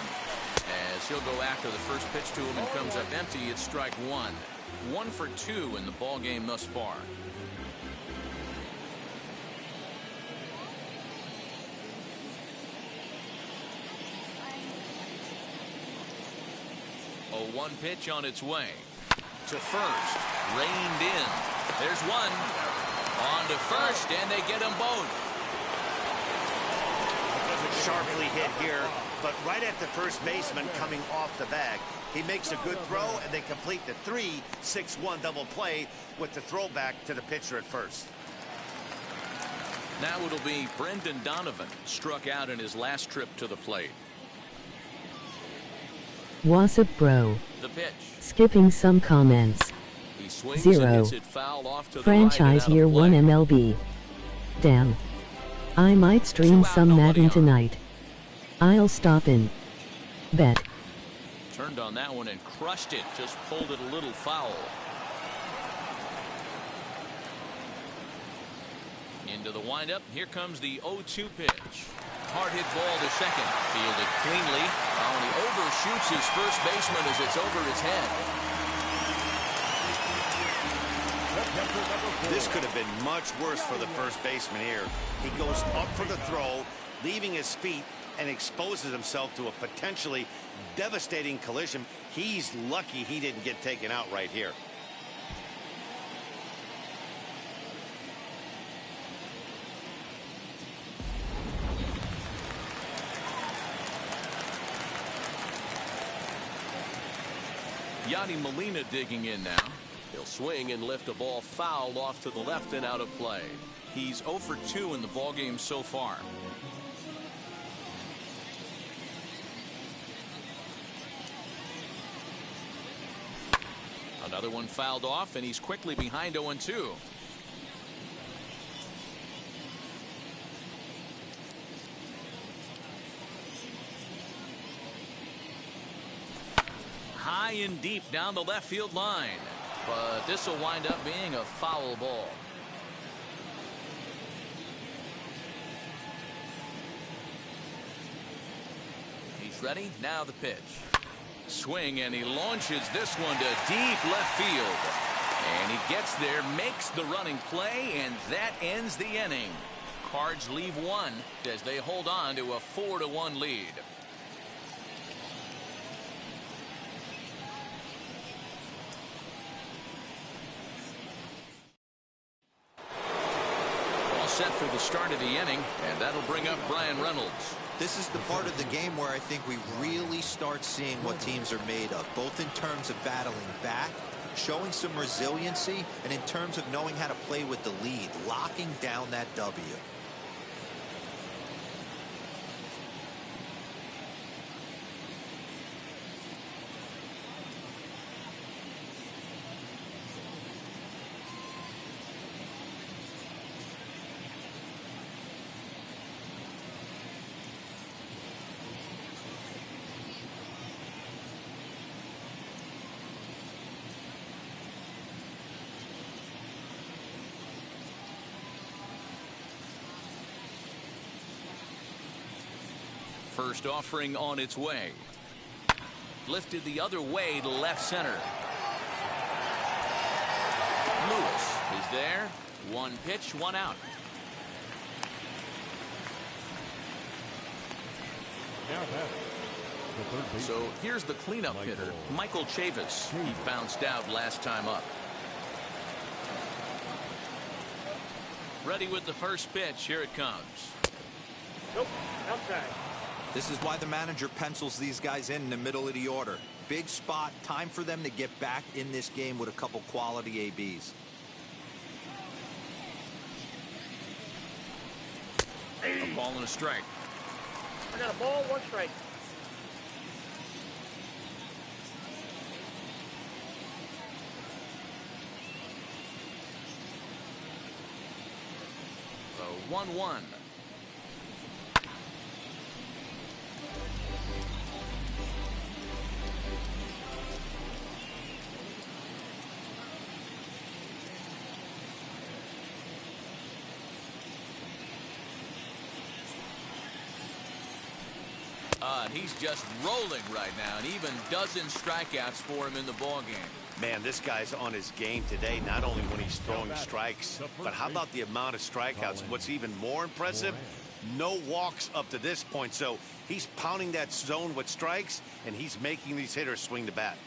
As he'll go after the first pitch to him and comes up empty, it's strike 1. 1 for 2 in the ball game thus far. A 1 pitch on its way. To first. Reined in. There's one. On to first, and they get them both. Sharply hit here, but right at the first baseman coming off the bag. He makes a good throw, and they complete the 3-6-1 double play with the throwback to the pitcher at first. Now it'll be Brendan Donovan, struck out in his last trip to the plate. What's up, bro? The pitch. Skipping some comments. He swings 0. and hits it foul off to the Franchise right and year out of 1 play. MLB. Damn. I might stream 2 out, some nobody Madden on. tonight. I'll stop in. Bet. Turned on that one and crushed it. Just pulled it a little foul. Into the windup. Here comes the 0-2 pitch. Hard hit ball to second. Fielded cleanly. Oh, and he overshoots his first baseman as it's over his head. This could have been much worse for the first baseman here. He goes up for the throw, leaving his feet, and exposes himself to a potentially devastating collision. He's lucky he didn't get taken out right here. Yadi Molina digging in now. He'll swing and lift a ball foul off to the left and out of play. He's 0 for 2 in the ballgame so far. Another one fouled off, and he's quickly behind 0-2. High and deep down the left field line. But this will wind up being a foul ball. He's ready. Now the pitch. Swing, and he launches this one to deep left field. And he gets there, makes the running play, and that ends the inning. Cards leave one as they hold on to a 4-1 lead. Set for the start of the inning, and that'll bring up Brian Reynolds. This is the part of the game where I think we really start seeing what teams are made of, both in terms of battling back, showing some resiliency, and in terms of knowing how to play with the lead, locking down that W. First offering on its way. Lifted the other way to left center. Lewis is there. One pitch, one out. Now batting, the third baseman. So here's the cleanup hitter, Michael Chavis. He bounced out last time up. Ready with the first pitch. Here it comes. Nope, outside. This is why the manager pencils these guys in the middle of the order. Big spot, time for them to get back in this game with a couple quality ABs. A ball and a strike. I got a ball, one strike. The 1-1. And he's just rolling right now, and even dozen strikeouts for him in the ball game. Man, this guy's on his game today, not only when he's throwing strikes, but how about the amount of strikeouts? What's even more impressive, no walks up to this point. So he's pounding that zone with strikes, and he's making these hitters swing the bat.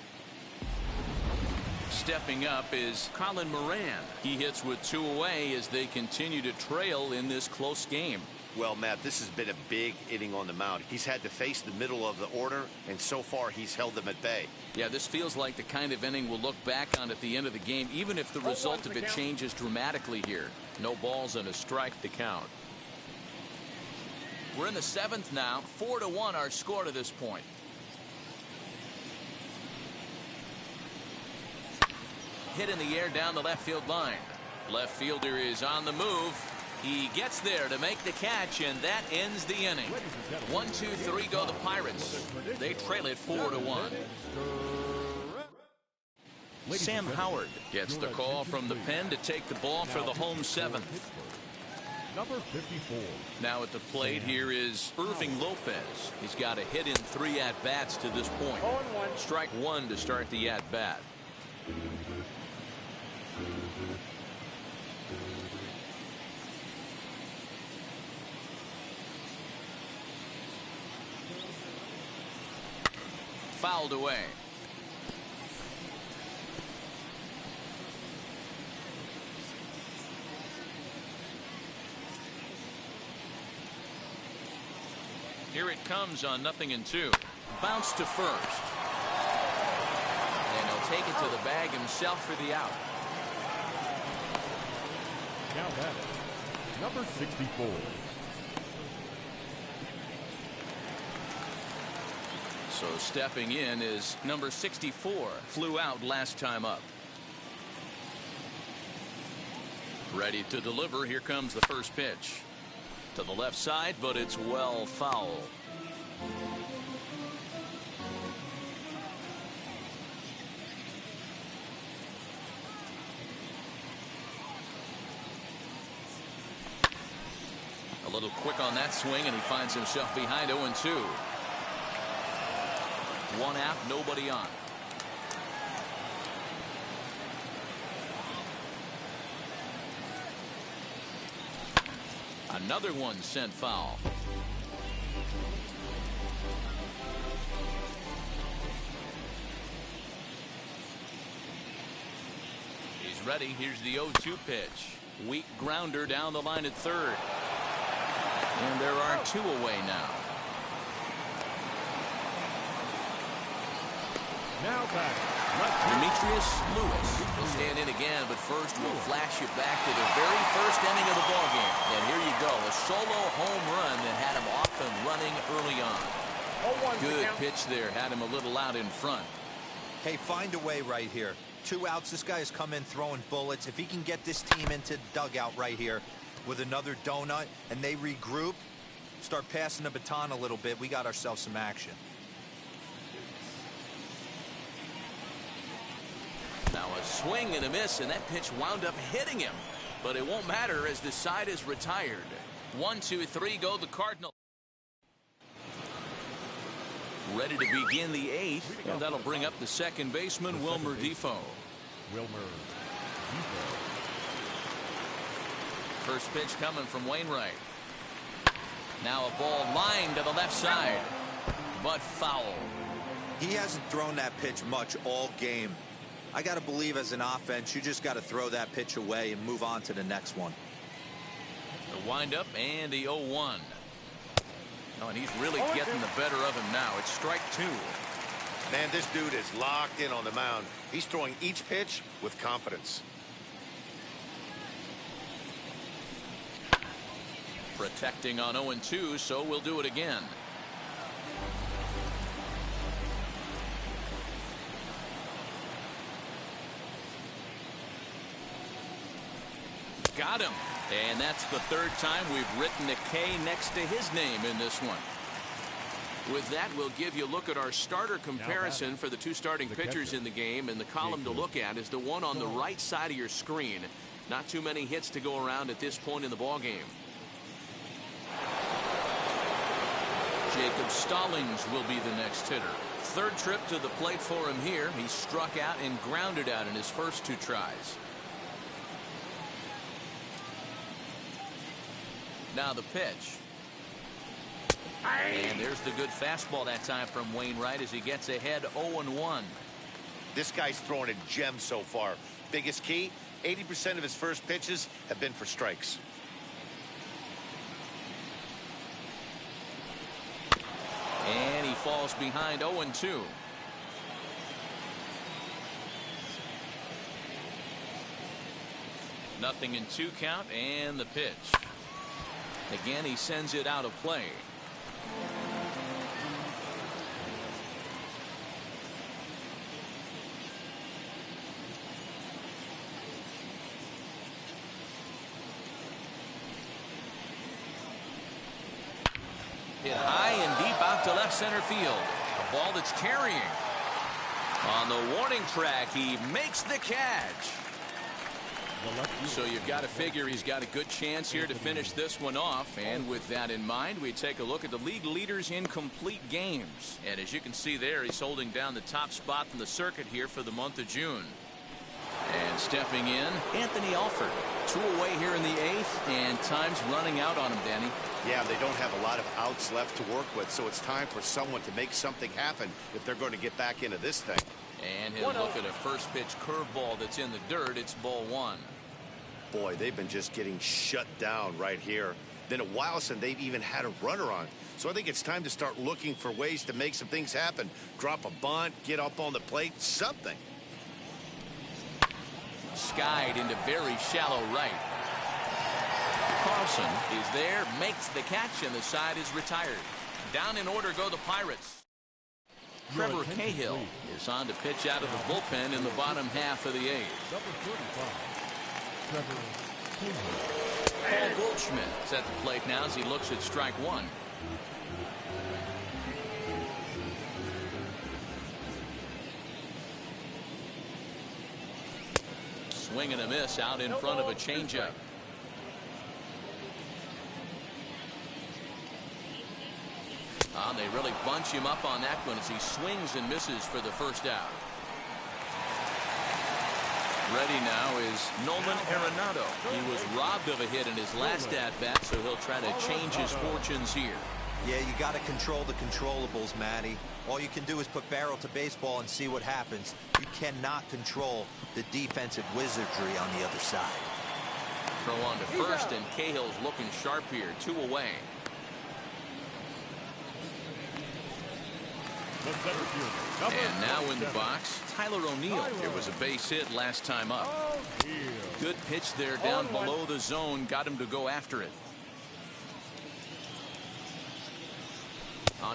Stepping up is Colin Moran. He hits with 2 away as they continue to trail in this close game. Well, Matt, this has been a big inning on the mound. He's had to face the middle of the order, and so far he's held them at bay. Yeah, this feels like the kind of inning we'll look back on at the end of the game, even if the result of it changes dramatically here. No balls and a strike to count. We're in the 7th now. 4-1 our score to this point. Hit in the air down the left field line. Left fielder is on the move. He gets there to make the catch, and that ends the inning. 1-2-3 go the Pirates. They trail it 4-1. Sam Howard gets the call from the pen to take the ball for the home 7th. Number 54. Now at the plate here is Irving Lopez. He's got a hit in 3 at-bats to this point. 0-1. Strike 1 to start the at-bat. Fouled away. Here it comes on 0-2. Bounce to first. And he'll take it to the bag himself for the out. Now batting, number 64. So stepping in is number 64. Flew out last time up. Ready to deliver. Here comes the first pitch. To the left side, but it's well foul. A little quick on that swing, and he finds himself behind 0-2. 1 out, nobody on. Another one sent foul. He's ready. Here's the 0-2 pitch. Weak grounder down the line at third. And there are 2 away now. Now back, Demetrius Lewis will stand in again, but first we'll flash you back to the very first inning of the ballgame. And here you go, a solo home run that had him off and running early on. Good pitch there, had him a little out in front. Hey, find a way right here. 2 outs. This guy has come in throwing bullets. If he can get this team into the dugout right here with another donut and they regroup, start passing the baton a little bit, we got ourselves some action. Now a swing and a miss, and that pitch wound up hitting him. But it won't matter as the side is retired. 1-2-3 go the Cardinals. ready to begin the 8th, and that'll bring up the second baseman, Wilmer Defoe. First pitch coming from Wainwright. Now a ball lined to the left side, but foul. He hasn't thrown that pitch much all game. I got to believe as an offense, you just got to throw that pitch away and move on to the next one. The windup and the 0-1. Oh, and he's really getting the better of him now. It's strike 2. Man, this dude is locked in on the mound. He's throwing each pitch with confidence. Protecting on 0-2, so we'll do it again. Got him. And that's the third time we've written a K next to his name in this one. With that, we'll give you a look at our starter comparison for the two starting pitchers in the game. And the column to look at is the one on the right side of your screen. Not too many hits to go around at this point in the ballgame. Jacob Stallings will be the next hitter. Third trip to the plate for him here. He struck out and grounded out in his first 2 tries. Now the pitch. And there's the good fastball that time from Wainwright as he gets ahead 0-1. This guy's throwing a gem so far. Biggest key, 80% of his first pitches have been for strikes. And he falls behind 0-2. Nothing in 2 count, and the pitch. Again, he sends it out of play. Hit high and deep out to left center field. A ball that's carrying. On the warning track, he makes the catch. So you've got to figure he's got a good chance here to finish this one off. And with that in mind, we take a look at the league leaders in complete games. And as you can see there, he's holding down the top spot in the circuit here for the month of June. And stepping in, Anthony Alford. 2 away here in the 8th, and time's running out on him, Danny. Yeah, they don't have a lot of outs left to work with, so it's time for someone to make something happen if they're going to get back into this thing. And he'll look at a first pitch curveball that's in the dirt. It's ball 1. Boy, they've been just getting shut down right here. Been a while since they've even had a runner on. So I think it's time to start looking for ways to make some things happen. Drop a bunt, get up on the plate, something. Skied into very shallow right. Carlson is there, makes the catch, and the side is retired. Down in order go the Pirates. Trevor Cahill is on to pitch out of the bullpen in the bottom half of the 8th. Paul Goldschmidt is at the plate now as he looks at strike 1. Swing and a miss out in front of a changeup. They really bunch him up on that one as he swings and misses for the first out. Ready now is Nolan Arenado. He was robbed of a hit in his last at-bat, so he'll try to change his fortunes here. Yeah, you got to control the controllables, Matty. All you can do is put barrel to baseball and see what happens. You cannot control the defensive wizardry on the other side. Throw on to first, and Cahill's looking sharp here. 2 away. And now in the box, Tyler O'Neill. It was a base hit last time up. Good pitch there down below the zone. Got him to go after it.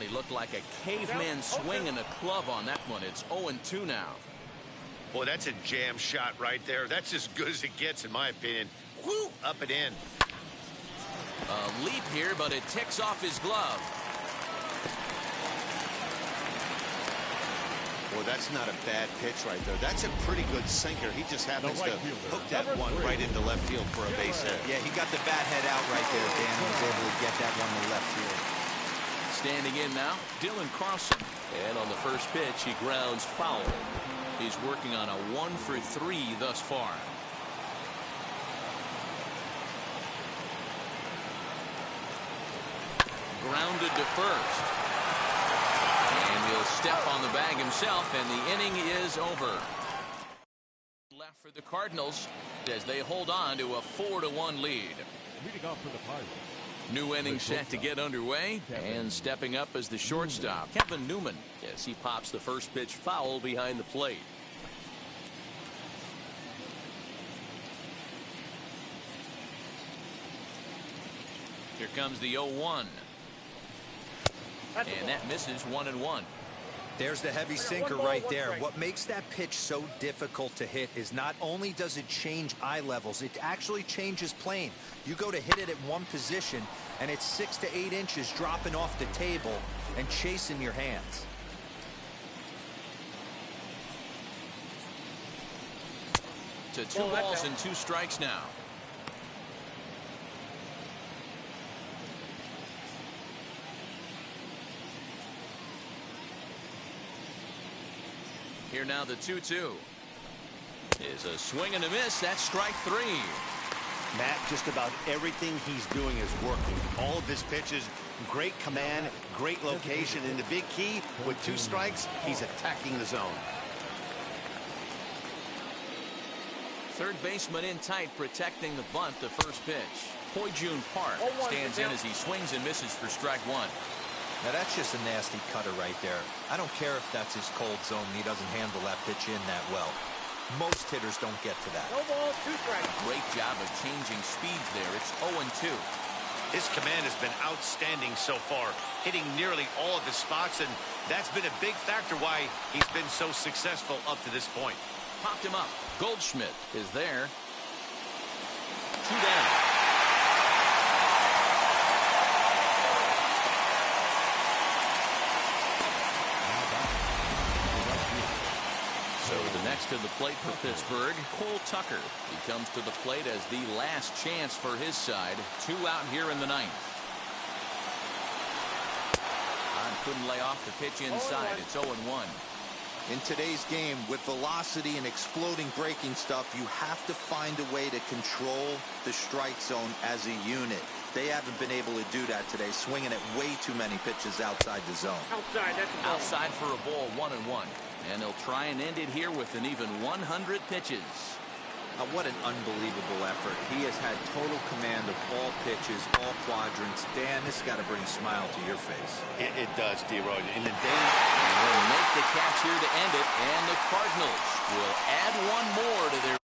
He looked like a caveman swinging a club on that one. It's 0-2 now. Boy, that's a jam shot right there. That's as good as it gets, in my opinion. Woo! Up and in. A leap here, but it ticks off his glove. Well, that's not a bad pitch right there. That's a pretty good sinker. He just happens to hook that one right into left field for a base hit. Yeah, he got the bat head out right there, Dan, and was able to get that one to left field. Standing in now, Dylan Carlson. And on the first pitch, he grounds foul. He's working on a 1-for-3 thus far. Grounded to first. And he'll step on the bag himself, and the inning is over. Left for the Cardinals as they hold on to a 4-1 lead. Leading off for the Pirates. New inning set to get underway, and stepping up as the shortstop, Kevin Newman, as he pops the first pitch foul behind the plate. Here comes the 0-1. And that misses 1-1. There's the heavy sinker right there. What makes that pitch so difficult to hit is not only does it change eye levels, it actually changes plane. You go to hit it at one position, and it's 6 to 8 inches dropping off the table and chasing your hands. To 2 balls and 2 strikes now. Here now the 2-2 is a swing and a miss. That's strike 3. Matt, just about everything he's doing is working. All of his pitches, great command, great location, and the big key, with 2 strikes, he's attacking the zone. Third baseman in tight, protecting the bunt. The first pitch. Poijun Park stands in as he swings and misses for strike 1. Now that's just a nasty cutter right there. I don't care if that's his cold zone and he doesn't handle that pitch in that well. Most hitters don't get to that. No ball, 2 strikes. Great job of changing speeds there. It's 0-2. His command has been outstanding so far, hitting nearly all of his spots, and that's been a big factor why he's been so successful up to this point. Popped him up. Goldschmidt is there. 2 down. So the next to the plate for Pittsburgh, Cole Tucker. He comes to the plate as the last chance for his side. 2 out here in the 9th. Couldn't lay off the pitch inside. It's 0-1. In today's game, with velocity and exploding breaking stuff, you have to find a way to control the strike zone as a unit. They haven't been able to do that today, swinging at way too many pitches outside the zone. Outside, that's a ball. Outside for a ball, 1-1. And they'll try and end it here with an even 100 pitches. What an unbelievable effort. He has had total command of all pitches, all quadrants. Dan, this has got to bring a smile to your face. It does, D-Roy. In the day, and will make the catch here to end it, and the Cardinals will add 1 more to their